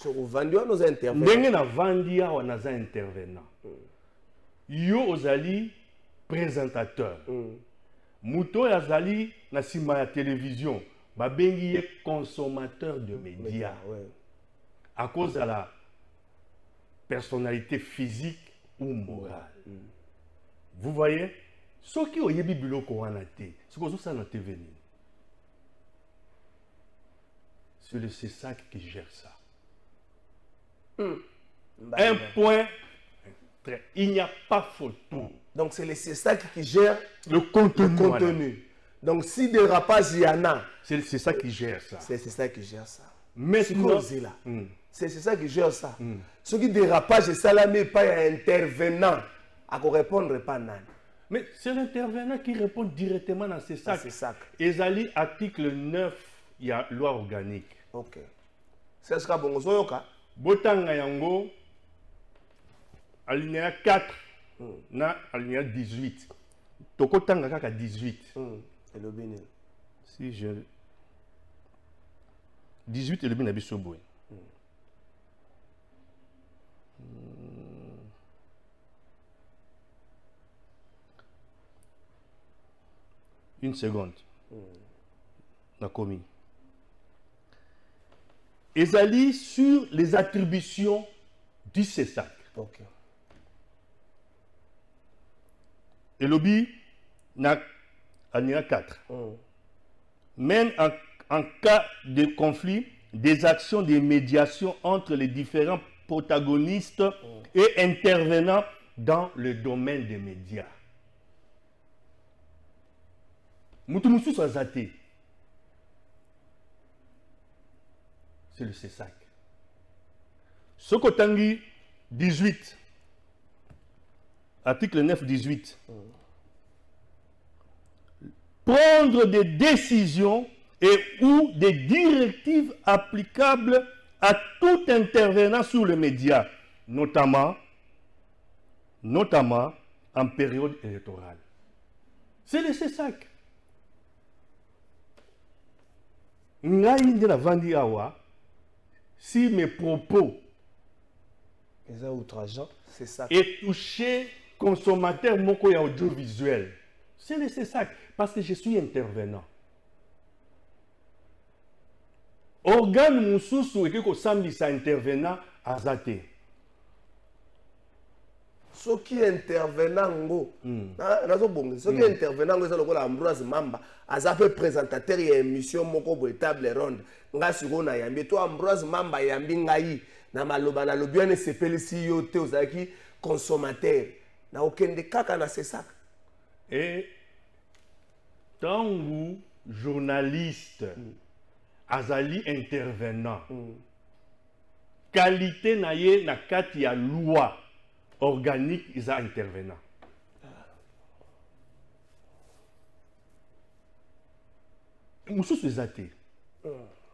Vous vendez nos intervenants. Ndenge na vendia wa naza intervenant. Yo ozali présentateur. Muto yazali na sima ya télévision. Babengi ye consommateur de médias. À cause de la personnalité physique ou morale. Vous voyez? Ce qui est yebi biloko wana te, ce que ça na TV. C'est le CESAC qui gère ça. Un point, il n'y a pas photo. Donc c'est le CESAC qui gère le contenu. Voilà. Donc si dérapage il y en a, c'est ça qui gère ça. C'est ça qui gère ça. Mais c'est ça qui gère ça. Ce qui dérapage et ça là mais pas un intervenant à répondre pas nan. Mais c'est l'intervenant qui répond directement dans ces sacs. Ezali article 9, il y a loi organique. OK. C'est ce qu'a bon zoyoka. Botanga yango alinéa 4 na alinéa 18. Tokotanga kaka 18. Et le bénin. Si je 18 et le bénin biso boy. Une seconde. La commis. Ezali sur les attributions du CESAC. OK. Et lobby n'a alinéa 4. Mène en cas de conflit des actions de médiation entre les différents protagonistes et intervenants dans le domaine des médias. Moutoumousou Sazate. C'est le CESAC. Sokotangi 18. Article 9, 18. Prendre des décisions et ou des directives applicables à tout intervenant sur les médias, notamment en période électorale. C'est le CESAC. Si mes propos c'est ça. Et toucher consommateur moko ya audiovisuel, c'est le CESAC parce que je suis intervenant. Organe mususu et que sambisa intervenant azate. Ce qui intervenant ngo nazo bongo ce qui intervenant ngo ezalo kola Ambroise Mamba azape présentateur ya émission moko bo table ronde nga siko na yambi to Ambroise Mamba yambi ngai na maloba na lobi ane sepelisi yo te ozaki consommateur na okende kaka na CESAC. Et tangu journaliste azali intervenant qualité na ye na kati ya loi organique ils ont intervenant. Moussous les athées.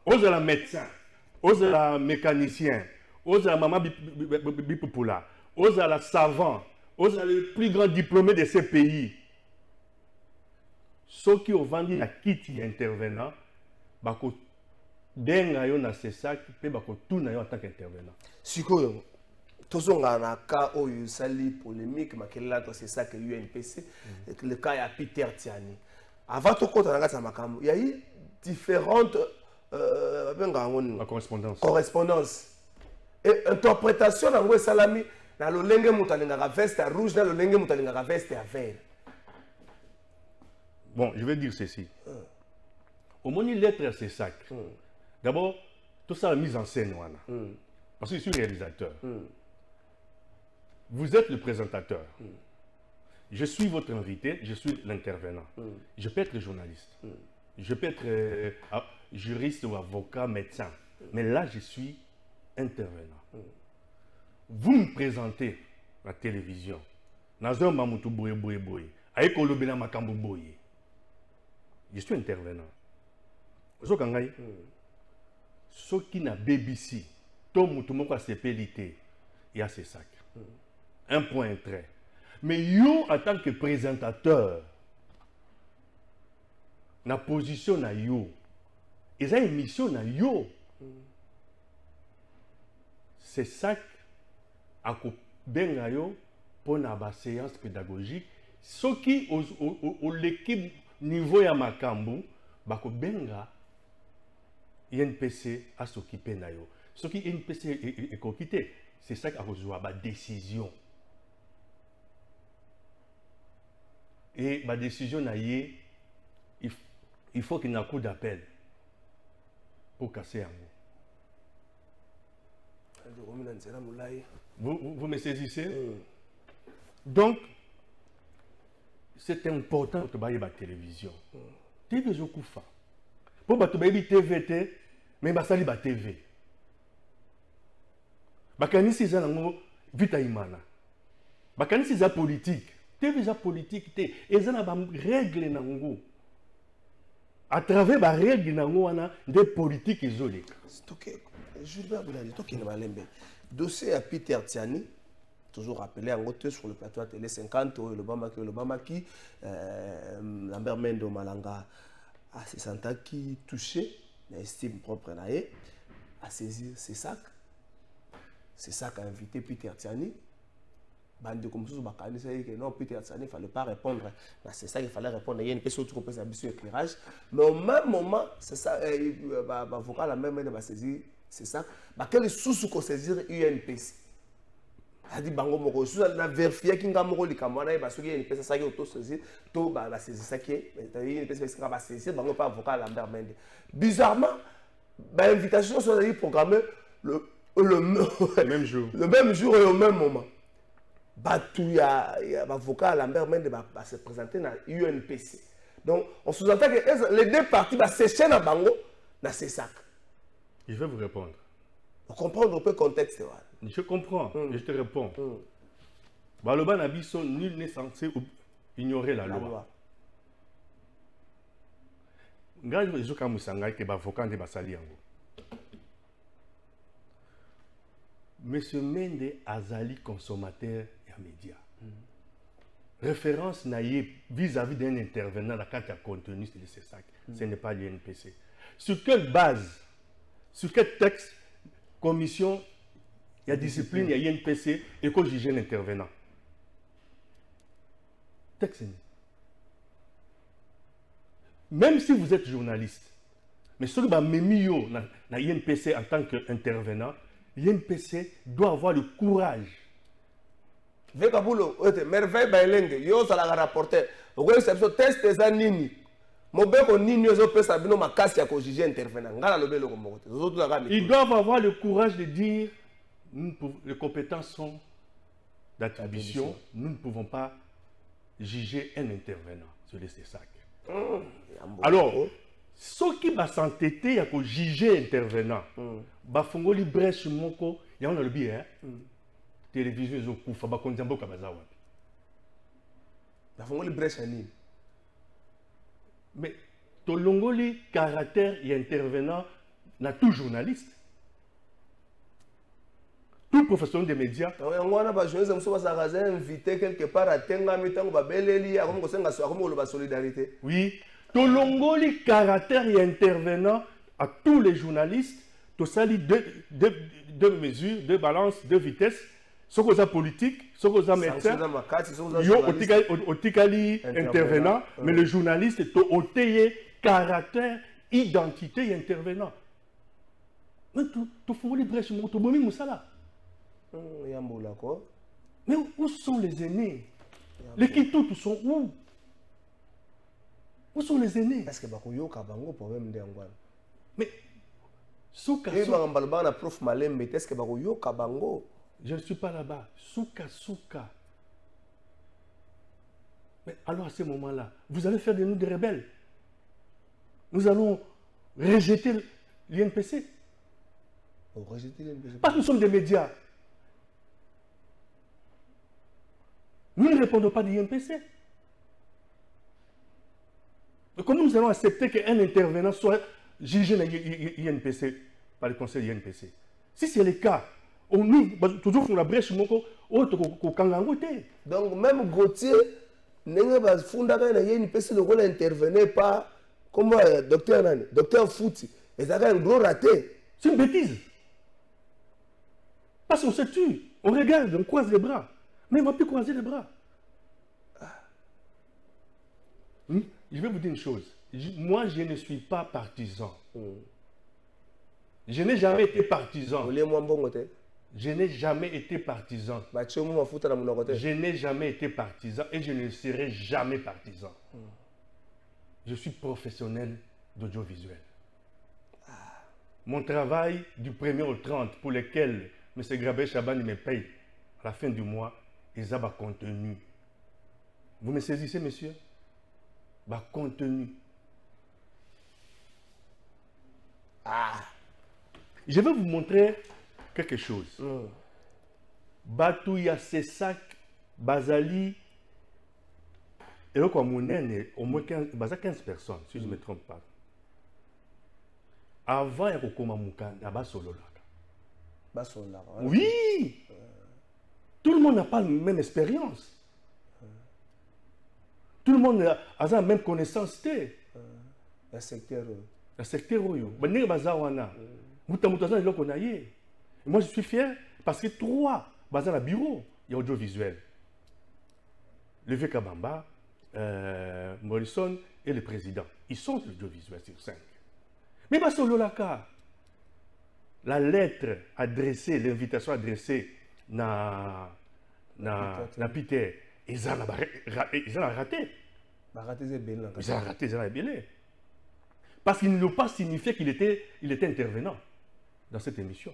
Ose la médecin, ose la mécanicien, ose la maman bipopula, ose la savant, ose le plus grand diplômé de ces pays. Ceux qui ont vendu la kit intervenant, bako denga yo na CESAC pe bako tout na yo en tant qu'intervenant. Sikoyo. Tozonga na cas oyo sali polémique makela to c'est ça que l'UNPC le cas ya Peter Tiani avant to kota na makambo il y a eu différentes correspondance et interprétation na ngwe salami na lolenge mutalinga veste rouge na lolenge mutalinga veste vert. Bon, je vais dire ceci. Au moins une lettre à CESAC. D'abord, tout ça la mise en scène parce que je suis réalisateur. Vous êtes le présentateur. Je suis votre invité, je suis l'intervenant. Je peux être journaliste. Je peux être juriste ou avocat, médecin. Mais là, je suis intervenant. Vous me présentez la télévision. Dans un moment où boye. Avec kolobena makambo boye. Je suis intervenant. Zo kangai. Ce qui n'a BBC, tout le monde a CPLT, il y a ces sacs. Un point trait. Mais yo, en tant que présentateur, na position na yo, et ça émission na yo, ces sacs à benga yo pour na séance pédagogique, ce qui au l'équipe niveau ya makambu, bako benga INPC a s'occupé na yo. Ce qui INPC est coquité, c'est ça qui a reçu la décision. Et ma décision na il faut qu'il y ait un coup d'appel pour casser un mot. Vous me saisissez? Donc, c'est important que tu la télévision. TV je koufa. Pour que tu aies TVT, mais tu aies la TV. Bakani si za nango vita imana. Bakani si za politique. TV za politique te. Et za na ba règle nango. À travers ba règle nango wana des politiques isolées. OK. Gilbert Boulali, toi qui ne malembe. Dossier à Peter Tiani, toujours rappelé en haute sur le plateau à télé 50, le Bamaki, Lambert Mendo Malanga à ses santa qui touché, l'estime propre naé, à saisir ses sacs. C'est ça qu'a invité Peter Tiani. Bande comme ça, que non, Peter Tiani, il ne fallait pas répondre. C'est ça qu'il fallait répondre. Il y a une question qui propose un éclairage. Mais au même moment, c'est ça, l'avocat la même va saisir, c'est ça. Quel sous qu'on saisir UNPC? Il dit bango moko sous la vérifier qui nga moko likamwana et parce que UNPC ça qui auto saisir, to ba saisir ça qui UNPC ça va saisir bango pas avocat Lambert Mende. Bizarrement, l'invitation soit programmée le même jour. Le même jour et au même moment. Il y a l'avocat Lambert Mende va se présenter dans l'UNPC. Donc, on sous-entend que les deux parties vont sécher dans Bango, dans ces sacs. Je vais vous répondre. Vous comprenez un peu le contexte. Je comprends, et je te réponds. Baloba Nabiso, nul n'est censé ignorer la loi. Je suis avocat de Basaliango. Monsieur Mende Azali, consommateur et média. Référence naïe vis-à-vis d'un intervenant dans la carte à contenu de ces sacs. Ce n'est pas l'INPC. Sur quelle base, sur quel texte, commission, il y a discipline, il y a INPC et qu'on juge un intervenant. Texte. Même si vous êtes journaliste, mais ce que vous avez INPC en tant qu'intervenant, l'INPC doit avoir le courage. Vekabulo, merveille bailenge, yo ça la rapporter. Au exception test des anini. Mobeko nini zo pesa bino makasi ya ko juger intervenant. Ngala lobelo ko mokote. Ils doivent avoir le courage de dire les compétences sont d'attribution, nous ne pouvons pas juger un intervenant sur les sacs. Alors, ce qui va s'entêter, il y a que juger intervenant. Bah, fongoli brèche moko, il y a le bien. Télévision, ils ont coupé, bah, kondiambo kabazawa. Bah, fongoli brèche ani. Mais, ton longoli caractère et intervenant, n'a tout journaliste. Tout professionnel des médias. On a pas invité quelque part à Tengami, Tango, Babeleli, à la solidarité. Oui. Tolongoli caractère et intervenant à tous les journalistes, to sali deux mesures, deux balances, deux vitesses, ce qu'on a politique, ce qu'on a médecin, yo otikali intervenant, mais le journaliste to oteye caractère, identité et intervenant. Mais tu fais les brèches, tu bomis moussala. Mais où sont les aînés? Les Kitoutou sont où? Où sont les aînés? Parce que Bakuyo Kabango problème de Angwan. Mais Souka prof Malem, mais est-ce que Bakuyo Kabango? Je ne suis pas là-bas. Souka. Mais alors à ce moment-là, vous allez faire de nous des rebelles. Nous allons rejeter l'INPC. Rejeter l'INPC. Parce que nous sommes des médias. Nous ne répondons pas de l'INPC. Comment nous allons accepter qu'un intervenant soit jugé dans l'INPC par le conseil de l'INPC? Si c'est le cas, on nous, toujours sur la brèche, donc même Gauthier, l'INPC n'intervenait pas comme docteur Fouti. Et ça a un gros raté. C'est une bêtise. Parce qu'on se tue, on regarde, on croise les bras. Mais on ne va plus croiser les bras. Je vais vous dire une chose. Moi, je ne suis pas partisan. Je n'ai jamais été partisan. Je n'ai jamais été partisan. Je n'ai jamais été partisan et je ne serai jamais partisan. Je suis professionnel d'audiovisuel. Mon travail du 1er au 30 pour lequel M. Grabé Chaban me paye à la fin du mois, ils ont contenu. Vous me saisissez, monsieur? Contenu. Je vais vous montrer quelque chose. Batouya Sesak, Bazali, et au moins 15 personnes, si je ne me trompe pas. Avant, il y a oui! Tout le monde n'a pas la même expérience. Tout le monde a la même connaissance. Le secteur. Le secteur. Moi, je suis fier parce que 3 dans le bureau, il y a audiovisuel. Le V. Kabamba, Morrison et le président. Ils sont l'audiovisuel sur 5. Mais la lettre adressée, l'invitation adressée à Peter, ils ont raté. Ils ont raté. Parce qu'ils n'ont pas signifié qu'il était intervenant dans cette émission.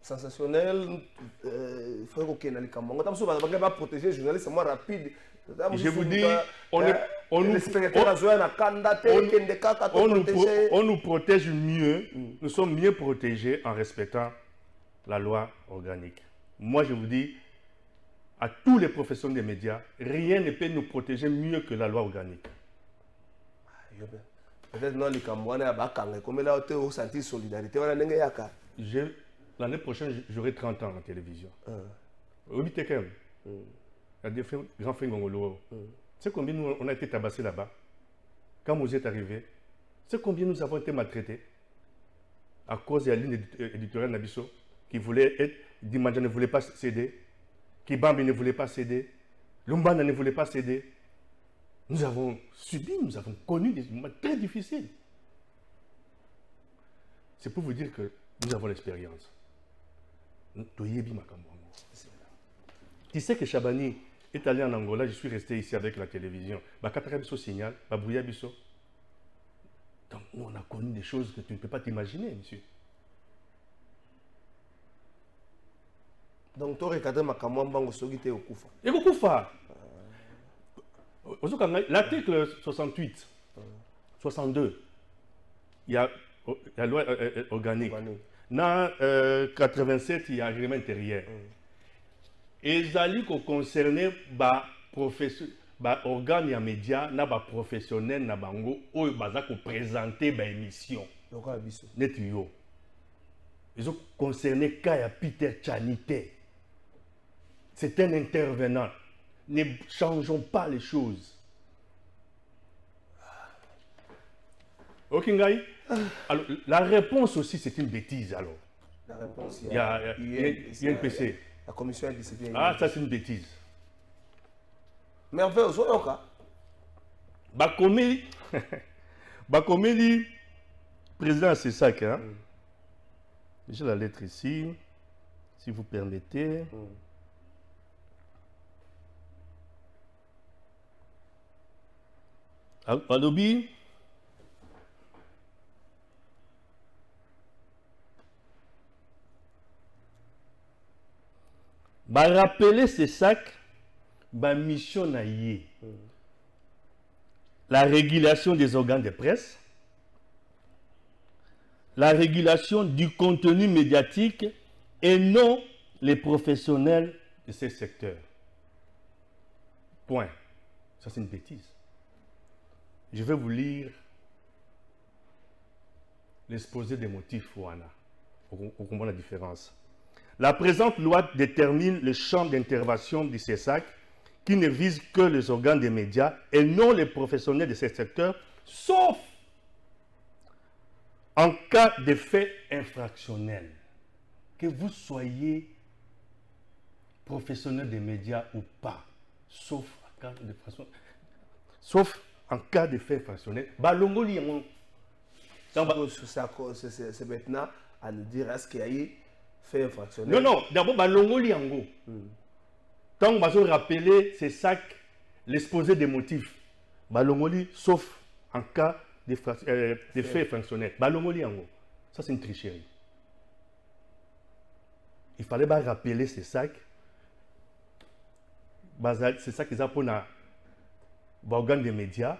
Sensationnel, il faut qu'on ait protéger les journalistes, c'est moins rapide. Je vous dis, on nous protège mieux, nous sommes mieux protégés en respectant la loi organique. Moi, je vous dis, à tous les professionnels des médias, rien ne peut nous protéger mieux que la loi organique. Peut-être non, les Cambouanais, comme là, tu as senti solidarité. L'année prochaine, j'aurai 30 ans en télévision. Il y a des grands frères Ngongolo. C'est combien nous, on a été tabassés là-bas? Quand vous êtes arrivés, c'est combien nous avons été maltraités à cause de la ligne éditoriale Nabiso qui voulait être, Dimandja ne voulait pas céder, Kibambi ne voulait pas céder, Lumbana ne voulait pas céder. Nous avons subi, nous avons connu des moments très difficiles. C'est pour vous dire que nous avons l'expérience. Tu sais que Chabani est allé en Angola, je suis resté ici avec la télévision. Bakatarabiso signal, Babouyabiso. Donc nous on a connu des choses que tu ne peux pas t'imaginer, monsieur. Donc tu regardes ma camombango sogité au Koufa. Et au Koufa. L'article 68, 62, il y a la loi organique. Dans 87, il y a un règlement intérieur. Et ils ont concerné les organes et médias, les professionnels, ils ont présenté l'émission. Ils ont concerné Peter Chanité. C'est un intervenant. Ne changeons pas les choses. Ok, Ngaï? Alors, la réponse aussi, c'est une bêtise, alors. La réponse, il y a une PC. La commission de discipline. Ah, ça, c'est une bêtise. Merveilleux, c'est le cas. Bakomeli, président, c'est ça, hein? J'ai la lettre ici, si vous permettez. Alobi, rappeler ces sacs, mission naïe. La régulation des organes de presse, la régulation du contenu médiatique et non les professionnels de ces secteurs. Point. Ça, c'est une bêtise. Je vais vous lire l'exposé des motifs, Ouana. Vous comprenez la différence. La présente loi détermine le champ d'intervention du CESAC qui ne vise que les organes des médias et non les professionnels de ce secteur, sauf en cas de fait infractionnel. Que vous soyez professionnel des médias ou pas, sauf en cas de fait infractionnel. C'est maintenant à nous dire est-ce qu'il y a eu fait infractionnel. Non, d'abord, balongoli yango. Tant que je rappeler, c'est ça l'exposé des motifs. Balongoli, sauf en cas de fait infractionnel. Balongoli yango. Ça, c'est une tricherie. Il fallait pas rappeler ces sacs. C'est ça qu'ils appellent pour organes des médias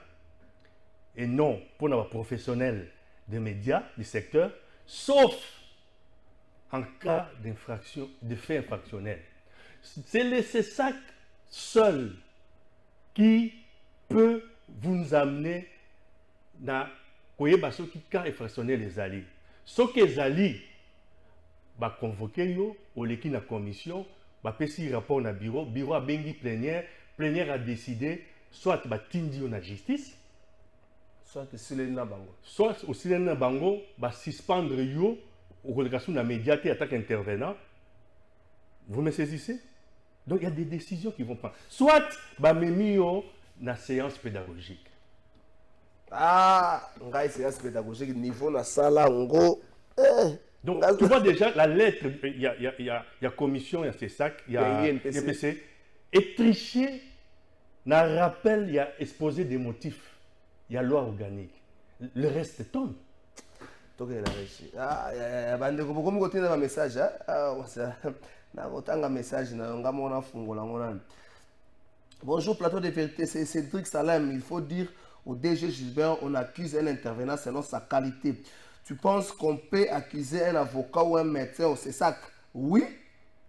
et non pour les professionnels des médias du secteur, sauf en cas d'infraction, de fait infractionnel. C'est le CESAC seul qui peut vous amener dans le cas infractionnel des alliés. Ce que les alliés va convoquer au l'équipe de la commission, va passer rapport au bureau, bureau a bengi plénière, plénière a décidé soit va tindi la justice, soit aussi le bango va suspendre yo aux relégations de la médiaté attaque intervenant. Vous me saisissez? Donc il y a des décisions qui vont prendre. Soit va même na séance pédagogique. Ah, une séance pédagogique niveau na sala ngo. Donc, tu vois déjà la lettre, il y a commission, il y a CESAC, il y a INPC. Et tricher, n'a rappel, il y a exposé des motifs, il y a loi organique. Le reste tombe. Donc, il y a la régie. Ah, comme vous avez un message, un message, bonjour, plateau de vérité, c'est Cédric Salem. Il faut dire au DG Gilbert, on accuse un intervenant selon sa qualité. Tu penses qu'on peut accuser un avocat ou un médecin au CESAC? Oui.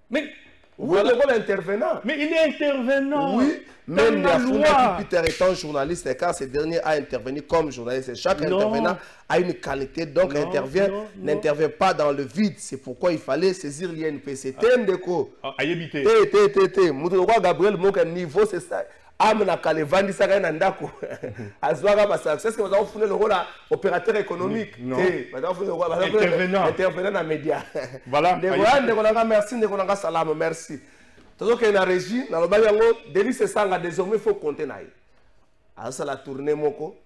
Mais oui, le rôle intervenant. Mais il est intervenant. Oui. Même la loi. Peter étant journaliste, car ce dernier a intervenu comme journaliste. Chaque intervenant a une qualité, donc n'intervient pas dans le vide. C'est pourquoi il fallait saisir l'INPC. Tendeko. Ayébité. Gabriel Monk, niveau, c'est ça. Amna Kalevandi Saga Nandako. Azwaga Bassa. C'est ce que vous avez fait le rôle opérateur économique. Non. Intervenant dans les médias. Voilà. Merci, salam, merci. Tout ce qui est la régie, dans le Bayango, délice Sanga, désormais, il faut compter. Asa la tournée Moko,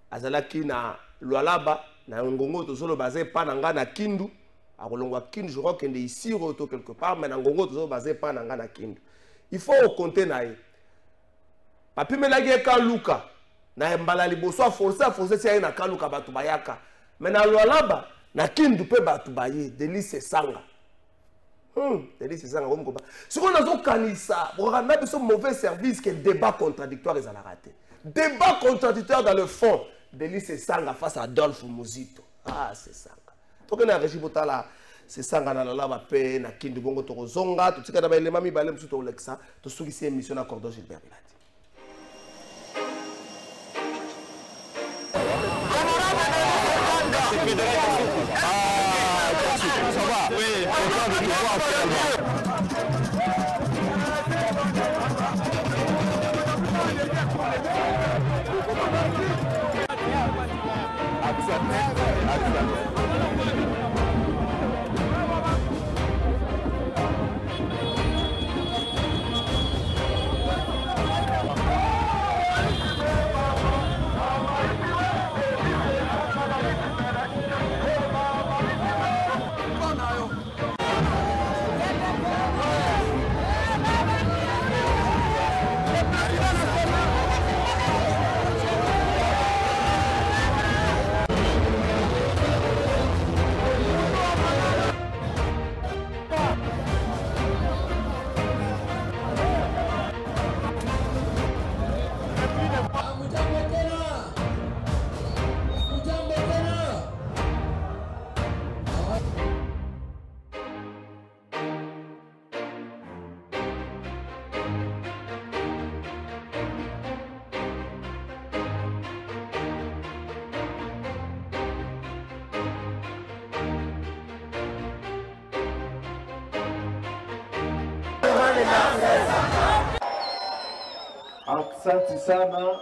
Azala qui na Lualaba, na Ngongo, tout le basé Pananga na Kindu. À Rolongwa Kindu, je crois qu'il est ici, quelque part, mais Ngongo, tout le basé Pananga na Kindu. Il faut compter. Papi melagi ka luka na mbala liboso forcer si na kaluka batu bayaka mais na Lualaba na Kindu pe batu baye Délice Sanga Délice Sanga comme quoi ce qu'on a kanisa on a besoin de mauvais service que débat contradictoire et la raté débat contradictoire dans le fond Délice Sanga face à Adolphe Muzito c'est Sanga to que na régime botala c'est Sanga na Lualaba pe na Kindu bongo to zonga to tika na ba elema mi balem suto Olexa to suki si émission na Cordon Gilbert Bilati. Ça va? Oui, content de te voir Asante sana.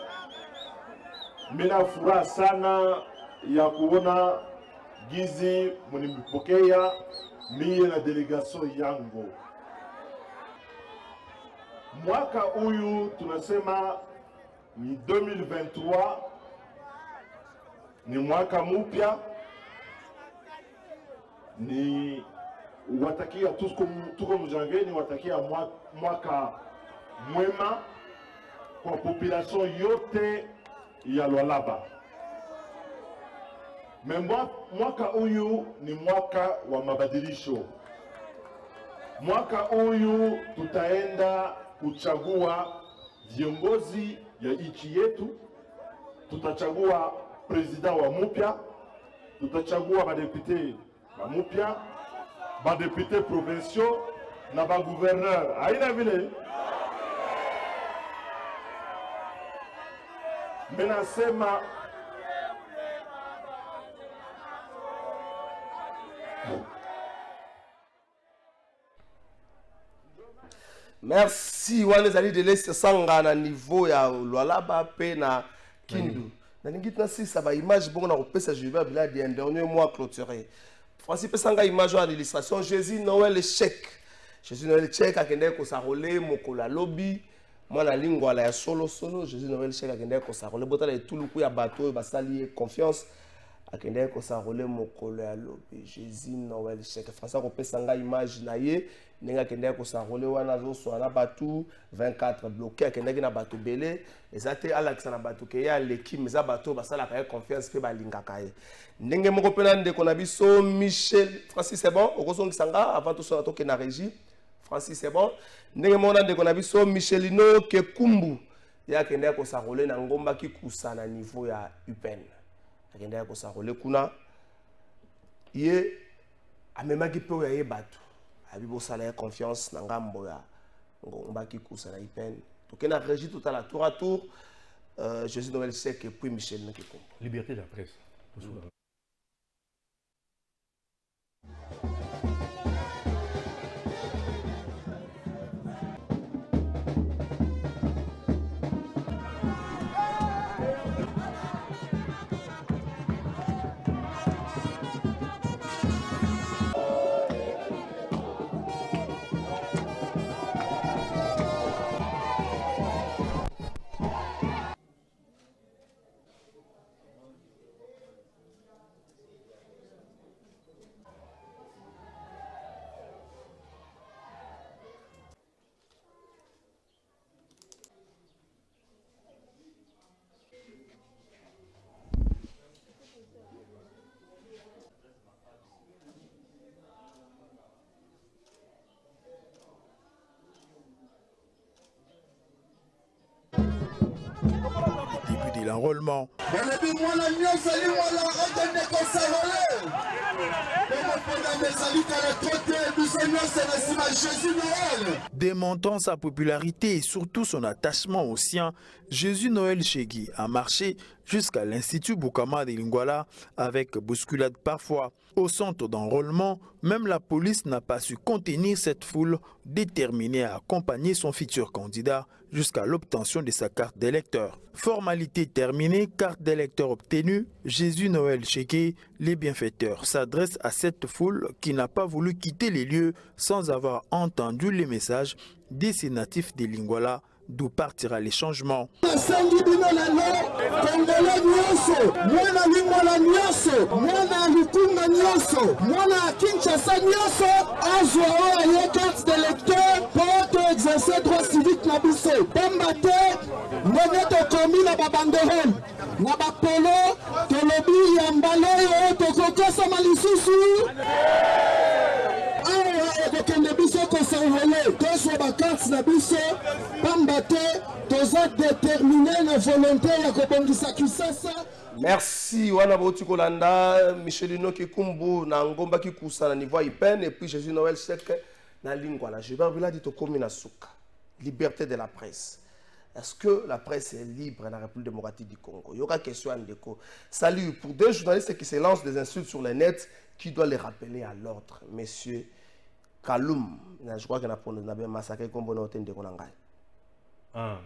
Mina furaha sana ya kuona gizi mnipokea mie na delegation yangu. Mwaka huyu tunasema ni 2023, ni mwaka mpya. Ni watakia tuko mjangeni, watakia mwaka mwema kwa population yote ya Lualaba. Mwaka huyu ni mwaka wa mabadilisho. Mwaka huyu tutaenda kuchagua viongozi ya nchi yetu. Tutachagua president wa mpya, tutachagua badepute wa mpya, badepute provinciaux na bagouverneur. Haina vile? Menasema merci wana zali de l'Est sanga na niveau ya Lualaba pe na Kindu. Na ningi tna sisa ba image bongo na kopesa Gilbert Biladi un dernier mois clôturé. Francis pesanga image en illustration Jésus Noël chèque. Jésus Noël chèque akende ko sarole mokola lobby. Mwana lingwa la ya solo Jésus Noël chèque akende ko sarole botala et tout le coup ya bateau basali confiance akende ko sarole mokolo ya lobby Jésus Noël chèque. François ko pesanga image na ye nenga kende ko sarole wana zo so na batu 24 bloqué akende na batu belé ezate Alexandre na batu ke ya l'équipe meza batu basala ka confiance pe balinga kaye ndenge moko pena ndeko na biso Michel Francis c'est bon okozongi sanga avant tout ça to na régie Francis c'est bon ndenge mona ndeko na biso Michelino Kekumbu ya kende ko sarole na ngomba ki kusa na niveau ya UPN akende ko sarole kuna ye amemaki pe ya batu abibo sala confiance na ngambo ya ngomba ki kusa na UPN to na régie tout à la tour à tour Jésus Noël Sec et puis Michel Kekumbu. Liberté de la presse. L'enrôlement. Démontant sa popularité et surtout son attachement aux siens, Jésus Noël Chegui a marché jusqu'à l'Institut Boukama de Lingwala avec bousculade parfois. Au centre d'enrôlement, même la police n'a pas su contenir cette foule déterminée à accompagner son futur candidat jusqu'à l'obtention de sa carte d'électeur. Formalité terminée, carte d'électeur obtenue, Jésus Noël Chegui, les bienfaiteurs s'adressent à cette foule qui n'a pas voulu quitter les lieux sans avoir entendu les messages des natifs de Lingwala, d'où partira les changements. Merci wana boti kolanda Michelino Kekumbu na ngomba ki kusa na niveau IPN et puis Jésus Noël Sec na lingwala. Je vais vous dire to komi na suka. Liberté de la presse. Est-ce que la presse est libre dans la République démocratique du Congo? Il y aura question en déco. Salut pour deux journalistes qui se lancent des insultes sur le net, qui doit les rappeler à l'ordre, messieurs Kaloum, je crois qu'on a bien massacré comme on a entendu qu'on a gagné. Ah.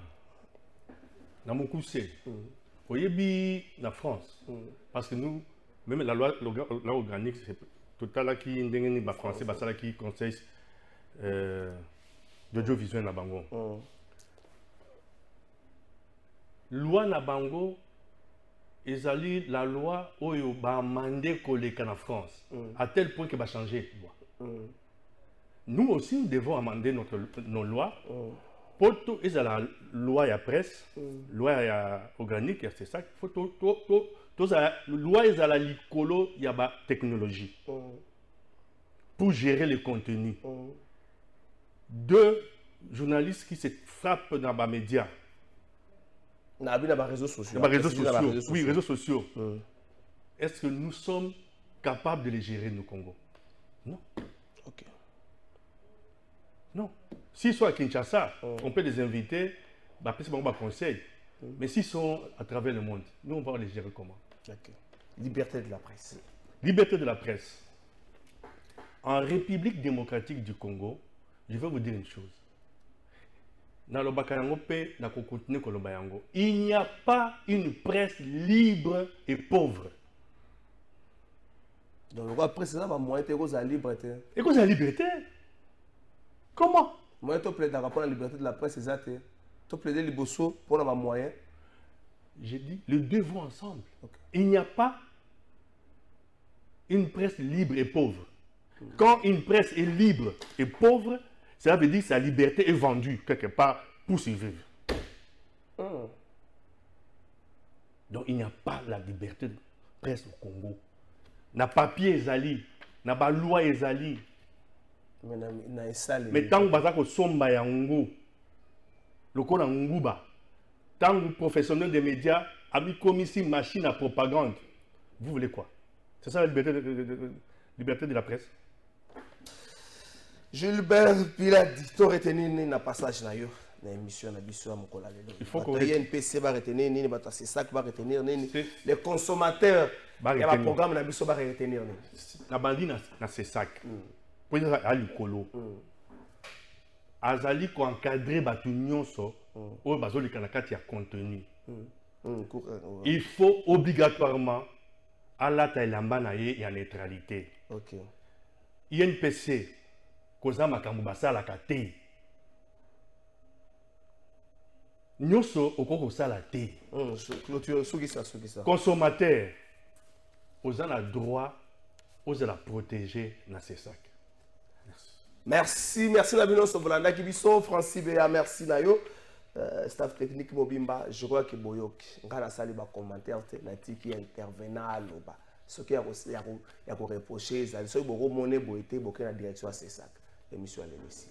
Dans mon coup, c'est. Vous voyez, la France, parce que nous, même la loi organique, c'est total qui est français, c'est qui conseille l'audiovisuel na bango. Loi na bango, ezali la loi oyo ba mandé koleka na France, à tel point que va changer. Nous aussi, nous devons amender nos lois. Pour ils ont la loi à presse, loi organique, c'est ça. La loi est à la licolo, il y a la technologie. Pour gérer les contenus. Deux journalistes qui se frappent dans les médias. Dans les réseaux sociaux. Dans les réseaux sociaux. Oui, réseaux sociaux. Est-ce que nous sommes capables de les gérer, nous, Congo? Non. Ok. Non. S'ils sont à Kinshasa, on peut les inviter, c'est un conseil. Mais s'ils sont à travers le monde, nous, on va les gérer comment? Okay. Liberté de la presse. Liberté de la presse. En République démocratique du Congo, je vais vous dire une chose. Il n'y a pas une presse libre et pauvre. Donc, la presse, c'est ça, moyen de la liberté. Et quoi, la liberté? Comment? Moi, je plaide pour la liberté de la presse, c'est ça. Tu plaides les bossos pour les moyens. J'ai dit, les deux vont ensemble. Okay. Il n'y a pas une presse libre et pauvre. Quand une presse est libre et pauvre, ça veut dire que sa liberté est vendue quelque part pour survivre. Donc il n'y a pas la liberté de presse au Congo. Na papier ezali, na ba loi ezali. Mais tant que somba yango, le code nguba, tant que professionnel des médias a mis comme ici machine à propagande, vous voulez quoi? C'est ça la liberté de la presse? Gilbert Piladi, tu retenir un passage na yo, na émission na biso ya mokola lelo. Il faut qu'on NPC va retenir nini, bato c'est ça qui va retenir nini. Les consommateurs, il y a un programme na biso va retenir nini. Na bandi na c'est ça. Pour dire à l'icolo. Azali ko encadrer bato nyonso, o bazoli kanakati ya contenu. Il faut obligatoirement à la tailamba na ye ya neutralité. OK. INPC koza makambo basala kate. Nyonso okoko sala te. Consommateur oza na droit oza la protéger na ses sacs. Merci Nabino Sobolanda Kibiso, Francis Béa, merci Nayo. Staff technique Mobimba, je crois que Boyok, ngana sali ba commentaire nati qui intervenant loba. Ce qui a reproché, ça so bo monnaie boité boké na direction à ses sacs. Émission à l'émission.